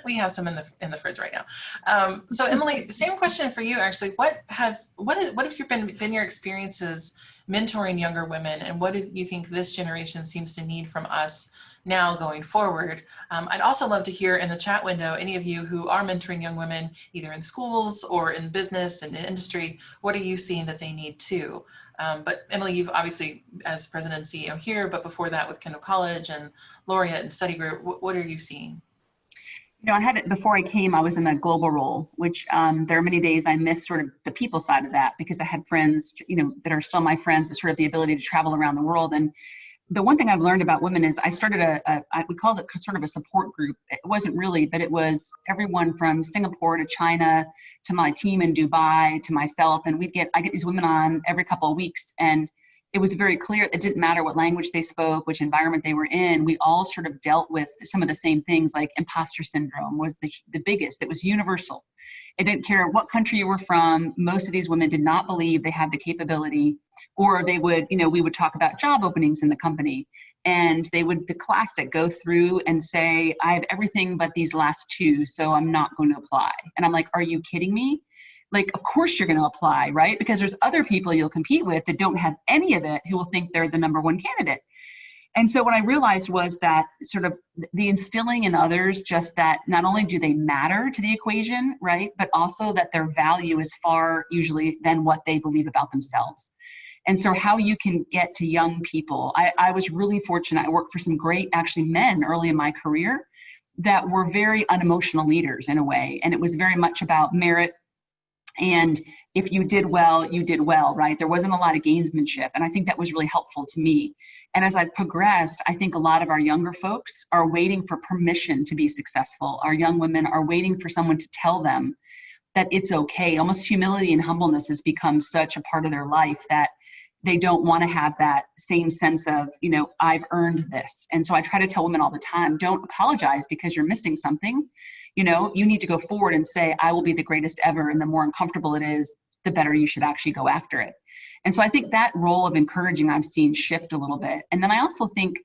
We have some in the fridge right now. So Emily, same question for you actually. What have been your experiences mentoring younger women, and what do you think this generation seems to need from us now going forward? I'd also love to hear in the chat window, any of you who are mentoring young women, either in schools or in business and in industry, what are you seeing that they need too? But Emily, you've obviously, as president and CEO here, but before that with Kendall College and Laureate and Study Group, what are you seeing?
I had it before I came, I was in a global role, which there are many days I miss sort of the people side of that, because I had friends, that are still my friends, but sort of the ability to travel around the world. And the one thing I've learned about women is I started we called it sort of a support group. It wasn't really, but it was everyone from Singapore to China to my team in Dubai to myself. And I get these women on every couple of weeks, and it was very clear it didn't matter what language they spoke, which environment they were in. We all sort of dealt with some of the same things, like imposter syndrome was the biggest. It was universal. It didn't care what country you were from. Most of these women did not believe they had the capability, or they would, we would talk about job openings in the company, and they would, the classic, go through and say, I have everything but these last two, so I'm not going to apply. And I'm like, are you kidding me? Like, of course you're going to apply, right? Because there's other people you'll compete with that don't have any of it, who will think they're the number one candidate. And so what I realized was that sort of the instilling in others just that not only do they matter to the equation, right, but also that their value is far usually than what they believe about themselves. And so how you can get to young people, I was really fortunate. I worked for some great, actually, men early in my career that were very unemotional leaders in a way. And it was very much about merit. And if you did well, you did well, right? There wasn't a lot of gamesmanship. And I think that was really helpful to me. And as I've progressed, I think a lot of our younger folks are waiting for permission to be successful. Our young women are waiting for someone to tell them that it's okay. Almost humility and humbleness has become such a part of their life that they don't want to have that same sense of, I've earned this. And so I try to tell women all the time, don't apologize because you're missing something. You need to go forward and say, I will be the greatest ever. And the more uncomfortable it is, the better you should actually go after it. And so I think that role of encouraging I've seen shift a little bit. And then I also think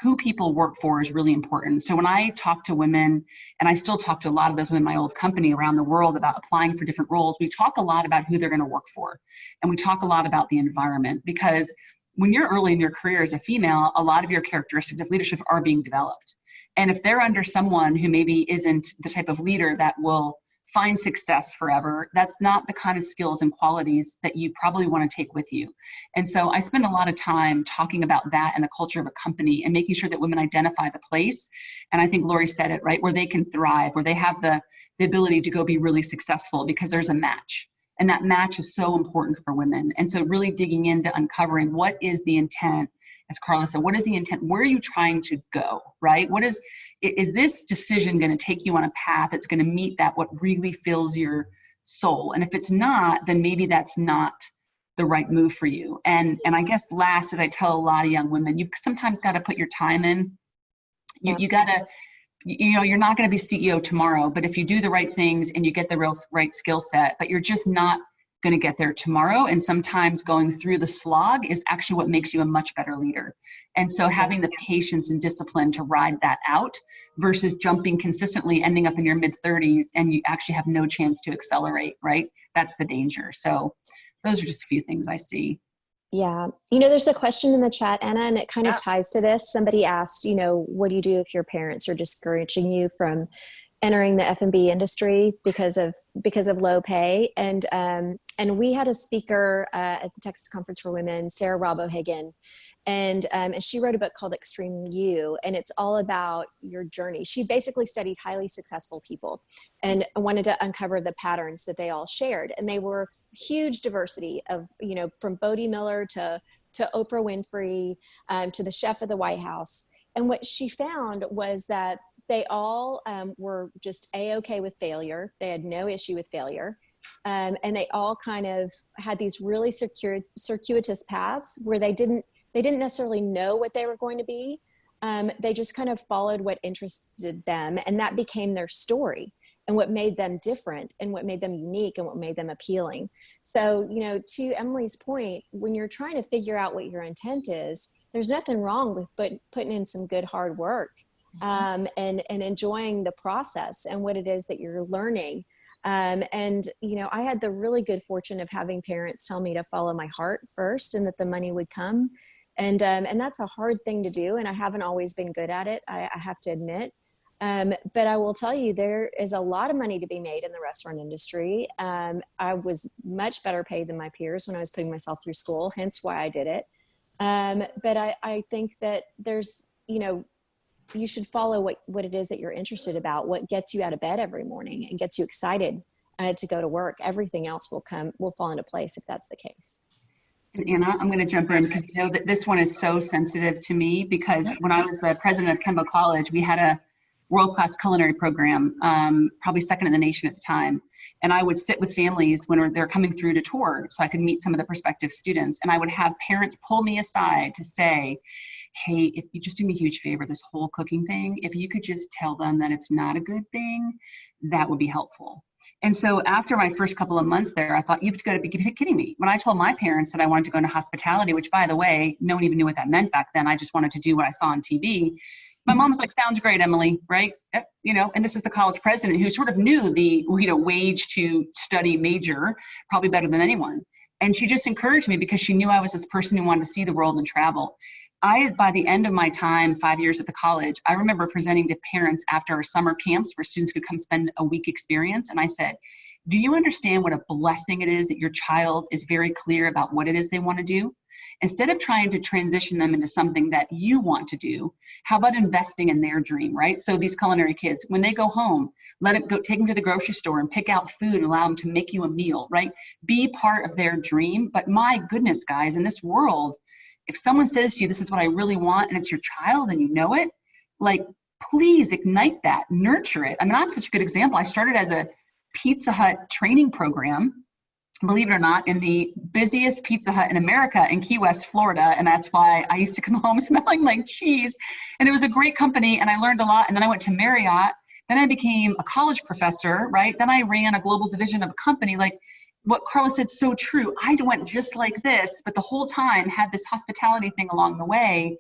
who people work for is really important. So when I talk to women, and I still talk to a lot of those women in my old company around the world about applying for different roles, we talk a lot about who they're going to work for. And we talk a lot about the environment, because when you're early in your career as a female, a lot of your characteristics of leadership are being developed. And if they're under someone who maybe isn't the type of leader that will find success forever, that's not the kind of skills and qualities that you probably want to take with you. And so I spend a lot of time talking about that and the culture of a company and making sure that women identify the place. And I think Lori said it, right, where they can thrive, where they have the ability to go be really successful because there's a match. And that match is so important for women. And so really digging into uncovering what is the intent, as Carla said, what is the intent? Where are you trying to go, right? Is this decision going to take you on a path that's going to meet that, what really fills your soul? And if it's not, then maybe that's not the right move for you. And I guess last, as I tell a lot of young women, you've sometimes got to put your time in. You got to, you're not going to be CEO tomorrow, but if you do the right things and you get the right skill set, but you're just not going to get there tomorrow. And sometimes going through the slog is actually what makes you a much better leader. And so having the patience and discipline to ride that out versus jumping consistently, ending up in your mid-30s and you actually have no chance to accelerate, right? That's the danger. So those are just a few things I see.
Yeah. There's a question in the chat, Anna, and it kind of ties to this. Somebody asked, what do you do if your parents are discouraging you from entering the F&B industry because of low pay? And we had a speaker at the Texas Conference for Women, Sarah Robb O'Hagan, and she wrote a book called Extreme You, and it's all about your journey. She basically studied highly successful people and wanted to uncover the patterns that they all shared, and they were huge diversity of, from Bodie Miller to Oprah Winfrey, to the chef of the White House. And what she found was that they all were just A-okay with failure. They had no issue with failure. And they all kind of had these really circuitous paths where they didn't necessarily know what they were going to be. They just kind of followed what interested them, and that became their story and what made them different and what made them unique and what made them appealing. So, to Emily's point, when you're trying to figure out what your intent is, there's nothing wrong with putting in some good hard work, and enjoying the process and what it is that you're learning. I had the really good fortune of having parents tell me to follow my heart first and that the money would come. And that's a hard thing to do. And I haven't always been good at it, I have to admit. But I will tell you, there is a lot of money to be made in the restaurant industry. I was much better paid than my peers when I was putting myself through school, hence why I did it. But I think that there's, you should follow what it is that you're interested about, what gets you out of bed every morning and gets you excited to go to work. Everything else will fall into place if that's the case.
Anna, I'm going to jump in because that this one is so sensitive to me, because when I was the president of Kemba College, we had a world-class culinary program, probably second in the nation at the time. And I would sit with families when they're coming through to tour so I could meet some of the prospective students. And I would have parents pull me aside to say, hey, if you just do me a huge favor, this whole cooking thing, if you could just tell them that it's not a good thing, that would be helpful. And so after my first couple of months there, I thought, you've got to be kidding me. When I told my parents that I wanted to go into hospitality, which by the way, no one even knew what that meant back then. I just wanted to do what I saw on TV. My mom was like, sounds great, Emily, right? And this is the college president who sort of knew the, wage to study major probably better than anyone. And she just encouraged me because she knew I was this person who wanted to see the world and travel. By the end of my time, 5 years at the college, I remember presenting to parents after our summer camps where students could come spend a week experience. And I said, do you understand what a blessing it is that your child is very clear about what it is they want to do? Instead of trying to transition them into something that you want to do, how about investing in their dream, right? So these culinary kids, when they go home, take them to the grocery store and pick out food and allow them to make you a meal, right? Be part of their dream. But my goodness, guys, in this world, if someone says to you, this is what I really want, and it's your child and you know it, like, please ignite that, nurture it. I mean, I'm such a good example. I started as a Pizza Hut training program, believe it or not, in the busiest Pizza Hut in America in Key West, Florida. And that's why I used to come home smelling like cheese. And it was a great company and I learned a lot. And then I went to Marriott. Then I became a college professor, right? Then I ran a global division of a company. Like what Carla said, so true. I went just like this, but the whole time had this hospitality thing along the way.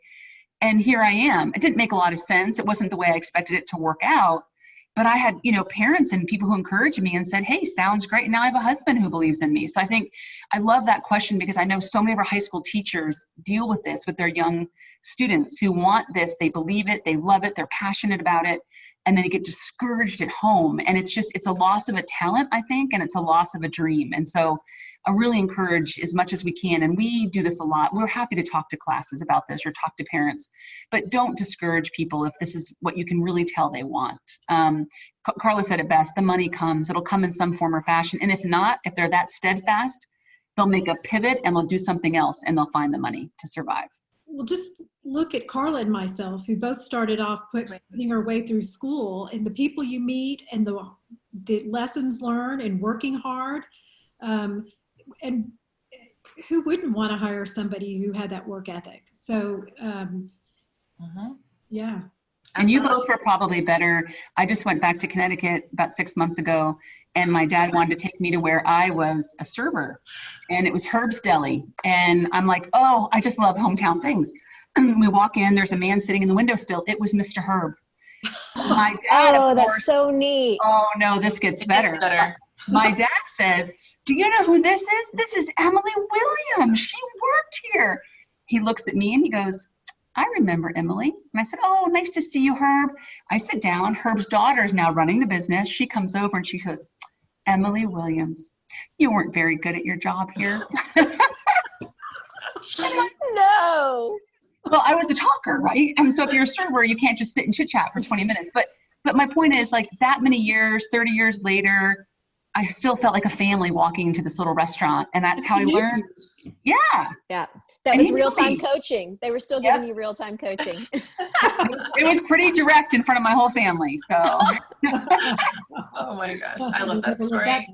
And here I am. It didn't make a lot of sense. It wasn't the way I expected it to work out. But I had, parents and people who encouraged me and said, hey, sounds great. And now I have a husband who believes in me. So I think I love that question because I know so many of our high school teachers deal with this with their young students who want this. They believe it. They love it. They're passionate about it. And then they get discouraged at home. And it's a loss of a talent, I think, and it's a loss of a dream. And so I really encourage as much as we can. And we do this a lot. We're happy to talk to classes about this or talk to parents, but don't discourage people if this is what you can really tell they want. Carla said it best, the money comes, it'll come in some form or fashion. And if not, if they're that steadfast, they'll make a pivot and they'll do something else and they'll find the money to survive.
Well, just look at Carla and myself, who both started off putting our way through school, and the people you meet and the lessons learned and working hard. And who wouldn't want to hire somebody who had that work ethic? So, yeah.
And you both were probably better. I just went back to Connecticut about 6 months ago, and my dad wanted to take me to where I was a server, and it was Herb's Deli. And I'm like, oh, I just love hometown things. We walk in, there's a man sitting in the window still. It was Mr. Herb. My dad,
Oh,
of
that's
course,
so neat.
oh no, this gets better. My dad says, do you know who this is? This is Emily Williams. She worked here. He looks at me and he goes, I remember Emily. And I said, oh, nice to see you, Herb. I sit down. Herb's daughter is now running the business. She comes over and she says, Emily Williams, you weren't very good at your job here.
No.
Well, I was a talker, right? And so if you're a server, you can't just sit and chit chat for 20 minutes. But my point is, like, that many years, 30 years later, I still felt like a family walking into this little restaurant. And that's how I learned. Yeah.
Yeah. That was real-time coaching. They were still giving you real-time coaching.
It was pretty direct in front of my whole family. So.
Oh my gosh. I love that story.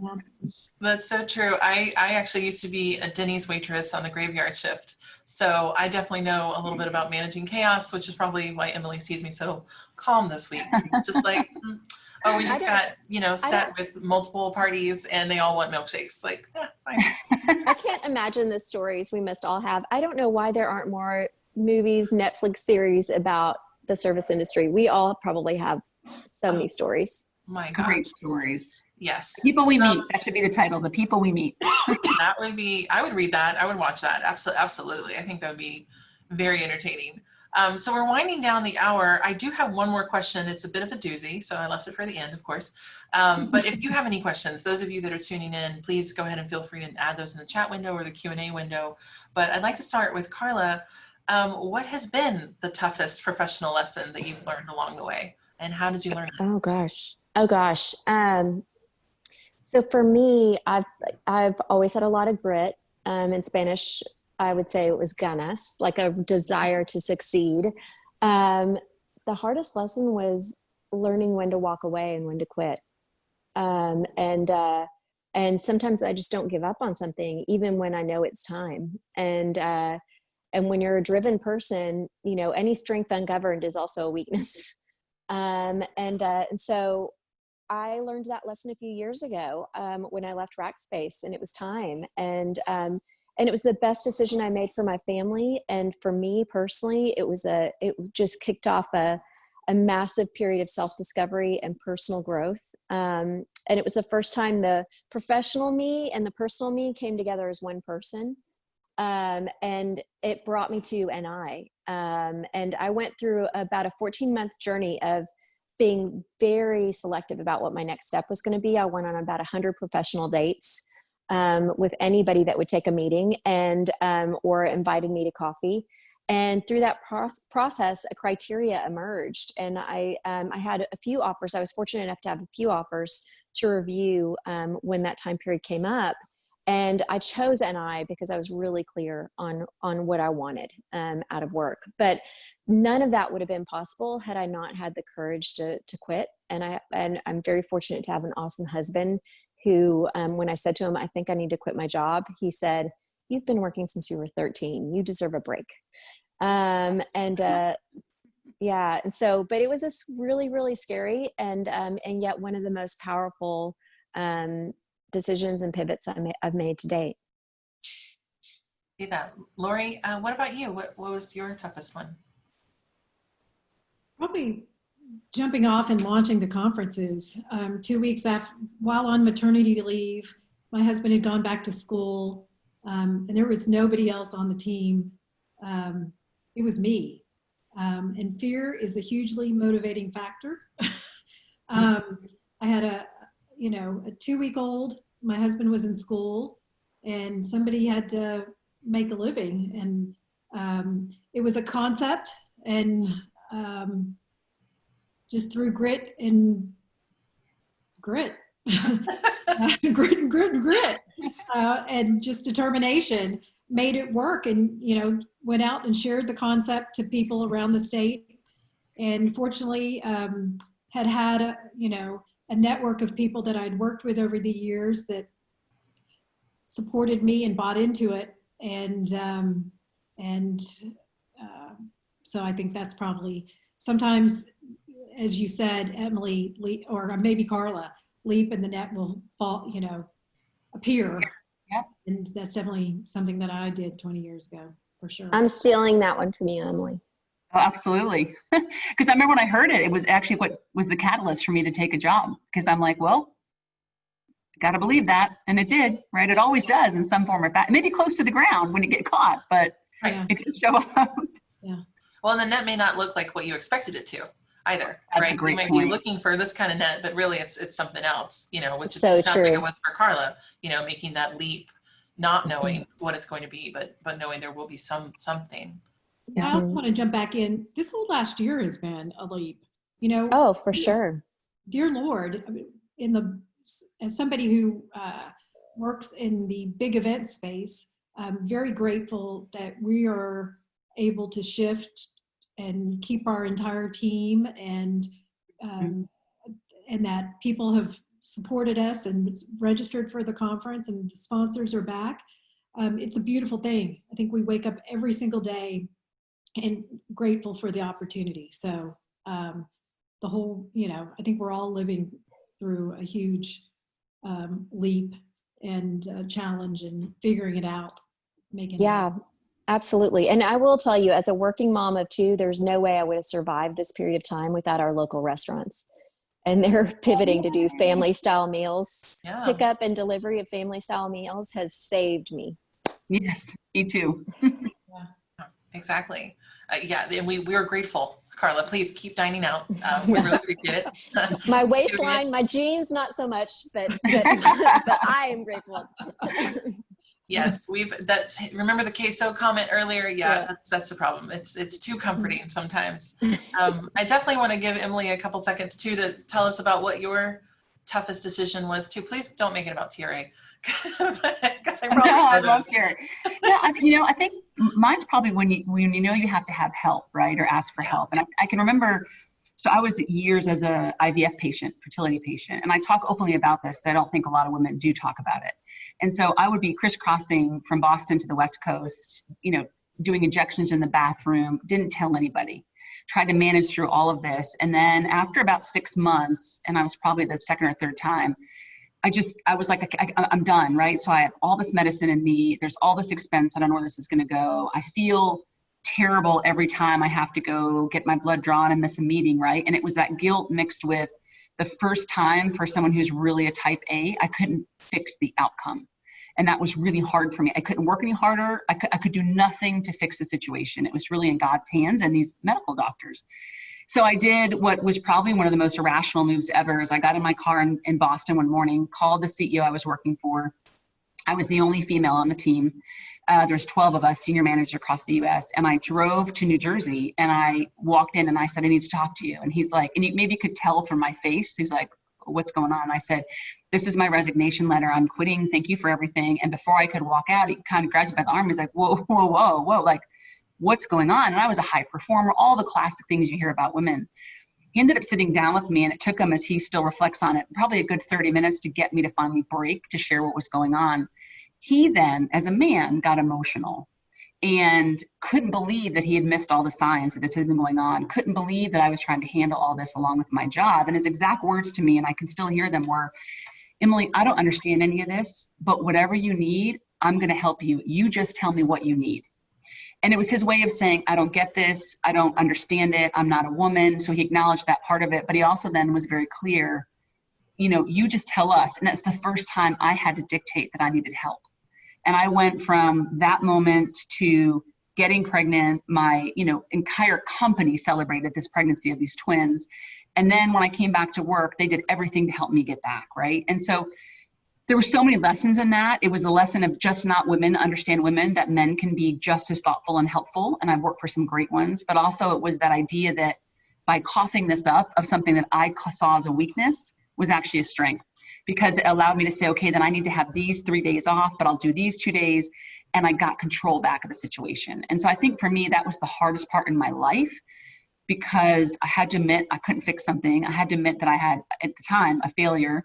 That's so true. I actually used to be a Denny's waitress on the graveyard shift. So I definitely know a little bit about managing chaos, which is probably why Emily sees me so calm this week. It's just like, oh, we just got, set with multiple parties and they all want milkshakes. Like, fine.
I can't imagine the stories we must all have. I don't know why there aren't more movies, Netflix series about the service industry. We all probably have so many stories.
My God.
Great stories.
Yes.
People we meet. That should be the title. The People We Meet.
That would be, I would read that. I would watch that. Absolutely. I think that would be very entertaining. So we're winding down the hour. I do have one more question. It's a bit of a doozy, so I left it for the end, of course. But if you have any questions, those of you that are tuning in, please go ahead and feel free to add those in the chat window or the Q&A window. But I'd like to start with Carla. What has been the toughest professional lesson that you've learned along the way? And how did you learn it?
Oh gosh. So for me, I've always had a lot of grit. In Spanish, I would say it was ganas, like a desire to succeed. The hardest lesson was learning when to walk away and when to quit. And sometimes I just don't give up on something, even when I know it's time. And when you're a driven person, any strength ungoverned is also a weakness. And so I learned that lesson a few years ago when I left Rackspace, and it was time. And it was the best decision I made for my family. And for me personally, it just kicked off a massive period of self-discovery and personal growth. And it was the first time the professional me and the personal me came together as one person. And it brought me to NI. And I went through about a 14-month journey of being very selective about what my next step was going to be. I went on about 100 professional dates with anybody that would take a meeting and or invited me to coffee. And through that process, a criteria emerged. And I had a few offers. I was fortunate enough to have a few offers to review when that time period came up. And I chose NI because I was really clear on what I wanted out of work. But none of that would have been possible had I not had the courage to quit. And I'm very fortunate to have an awesome husband who, when I said to him, I think I need to quit my job, he said, you've been working since you were 13. You deserve a break. Yeah. And so, but it was really, really scary. And yet one of the most powerful decisions and pivots I've made to date.
See that. Lori, what about you? What was your toughest one?
Probably jumping off and launching the conferences. 2 weeks after, while on maternity leave, my husband had gone back to school, and there was nobody else on the team. It was me. And fear is a hugely motivating factor. I had a 2-week-old. My husband was in school, and somebody had to make a living. And it was a concept, and just through grit and grit, and just determination, made it work. And went out and shared the concept to people around the state, and fortunately had a network of people that I'd worked with over the years that supported me and bought into it. and so I think that's probably sometimes, as you said, Emily, or maybe Carla, leap and the net will fall, appear.
Yep.
And that's definitely something that I did 20 years ago, for sure.
I'm stealing that one from you, Emily.
Oh, absolutely. Because I remember when I heard it, it was actually what was the catalyst for me to take a job. Because I'm like, well, got to believe that. And it did, right? It always does in some form or fashion. Maybe close to the ground when you get caught, but
Yeah.
it can show up.
Yeah.
Well, the net may not look like what you expected it to either,
That's
right?
a great
You might
point.
be looking for this kind of net, but really it's something else, which
So
sounds like
true.
it was for Carla, making that leap, not knowing what it's going to be, but knowing there will be something.
I also want to jump back in. This whole last year has been a leap,
Oh, for sure.
Dear Lord, I mean, as somebody who works in the big event space, I'm very grateful that we are able to shift and keep our entire team, and that people have supported us and registered for the conference, and the sponsors are back. It's a beautiful thing. I think we wake up every single day and grateful for the opportunity. So the whole, I think we're all living through a huge leap and challenge and figuring it out, making it happen.
Absolutely. And I will tell you, as a working mom of two, there's no way I would have survived this period of time without our local restaurants. And they're pivoting to do family style meals.
Yeah.
Pickup and delivery of family style meals has saved me.
Yes, me too.
Exactly. And we're grateful. Carla, please keep dining out. We really appreciate it.
My waistline, my jeans, not so much, but I am grateful.
Yes, remember the queso comment earlier? Yeah. That's the problem. It's too comforting sometimes. I definitely want to give Emily a couple seconds too to tell us about what your toughest decision was too. Please don't make it about TRA. Because I probably
I love TRA. Yeah, I think mine's probably when you have to have help, right? Or ask for help. And I can remember, so I was years as a IVF patient, fertility patient, and I talk openly about this because I don't think a lot of women do talk about it. And so I would be crisscrossing from Boston to the West Coast, doing injections in the bathroom, didn't tell anybody, tried to manage through all of this. And then after about 6 months, and I was probably the second or third time, I was like, I'm done, right? So I have all this medicine in me. There's all this expense. I don't know where this is going to go. I feel terrible every time I have to go get my blood drawn and miss a meeting, right? And it was that guilt mixed with the first time for someone who's really a type A, I couldn't fix the outcome. And that was really hard for me. I couldn't work any harder. I could do nothing to fix the situation. It was really in God's hands and these medical doctors. So I did what was probably one of the most irrational moves ever. Is I got in my car in Boston one morning, called the CEO I was working for. I was the only female on the team. There's 12 of us, senior managers across the US. And I drove to New Jersey and I walked in and I said, I need to talk to you. And he's like, and you maybe could tell from my face, he's like, what's going on? I said, this is my resignation letter. I'm quitting. Thank you for everything. And before I could walk out, he kind of grabs me by the arm. He's like, whoa, whoa, whoa, whoa. Like, what's going on? And I was a high performer, all the classic things you hear about women. He ended up sitting down with me, and it took him, as he still reflects on it, probably a good 30 minutes to get me to finally break, to share what was going on. He then, as a man, got emotional and couldn't believe that he had missed all the signs that this had been going on, couldn't believe that I was trying to handle all this along with my job. And his exact words to me, and I can still hear them, were, Emily, I don't understand any of this, but whatever you need, I'm going to help you. You just tell me what you need. And it was his way of saying, I don't get this. I don't understand it. I'm not a woman. So he acknowledged that part of it. But he also then was very clear, you just tell us. And that's the first time I had to dictate that I needed help. And I went from that moment to getting pregnant. My, entire company celebrated this pregnancy of these twins. And then when I came back to work, they did everything to help me get back, right? And so there were so many lessons in that. It was a lesson of just not women understand women, that men can be just as thoughtful and helpful. And I've worked for some great ones, but also it was that idea that by coughing this up of something that I saw as a weakness was actually a strength, because it allowed me to say, okay, then I need to have these 3 days off, but I'll do these 2 days. And I got control back of the situation. And so I think for me, that was the hardest part in my life, because I had to admit I couldn't fix something. I had to admit that I had, at the time, a failure.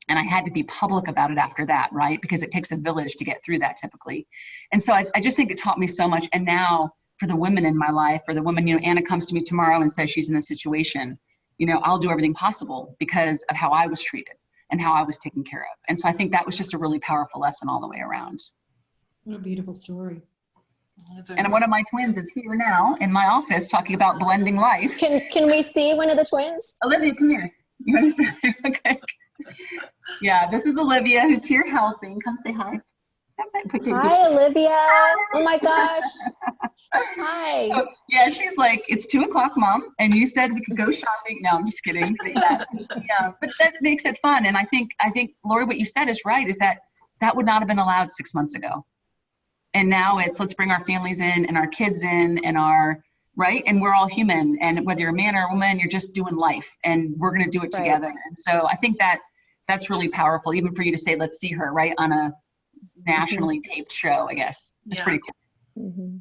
And I had to be public about it after that, right? Because it takes a village to get through that typically. And so I just think it taught me so much. And now for the women in my life, or the women, Anna comes to me tomorrow and says she's in this situation, I'll do everything possible because of how I was treated and how I was taken care of. And so I think that was just a really powerful lesson all the way around.
What a beautiful story.
And one of my twins is here now in my office talking about blending life.
Can we see one of the twins?
Olivia, come here. You want to say? Okay. Yeah, this is Olivia who's here helping. Come say hi.
Hi, Olivia. Oh my gosh. Hi.
So, yeah, she's like, it's 2:00, Mom, and you said we could go shopping. No, I'm just kidding. But yeah, but that makes it fun. And I think, Lori, what you said is right, is that would not have been allowed 6 months ago. And now it's, let's bring our families in and our kids in and right? And we're all human. And whether you're a man or a woman, you're just doing life and we're going to do it together. And so I think that's really powerful, even for you to say, let's see her, right? On a nationally taped show, I guess. It's pretty cool.
Mm-hmm.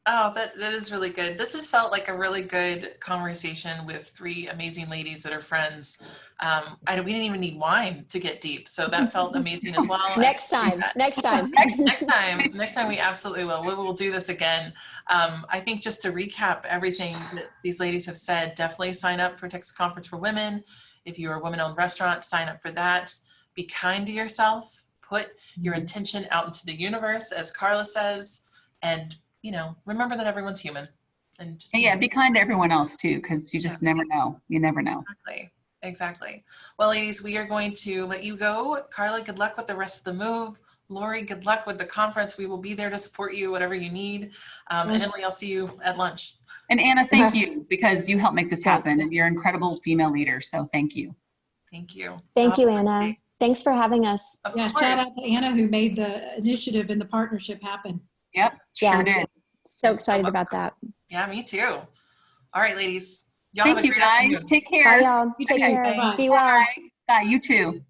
Oh, that is really good. This has felt like a really good conversation with three amazing ladies that are friends. We didn't even need wine to get deep, so that felt amazing as well.
Next time next time
we absolutely will. We will do this again. I think just to recap everything that these ladies have said, definitely sign up for Texas Conference for Women. If you're a women-owned restaurant, sign up for that. Be kind to yourself. Put your intention out into the universe, as Carla says, and remember that everyone's human. And just
be kind to everyone else too, because you just never know. You never know.
Exactly. Well, ladies, we are going to let you go. Carla, good luck with the rest of the move. Lori, good luck with the conference. We will be there to support you, whatever you need. And Emily, I'll see you at lunch.
And Anna, thank you, because you helped make this happen, and you're an incredible female leader. So thank you.
Thank you.
Thank you, Anna. Thanks for having us.
Shout out to Anna who made the initiative and the partnership happen.
Yep, sure did.
So excited about that.
Yeah, me too. All right, ladies.
Thank you, guys. Take care.
Bye, y'all. Take care.
Bye.
Be well.
Bye. You too.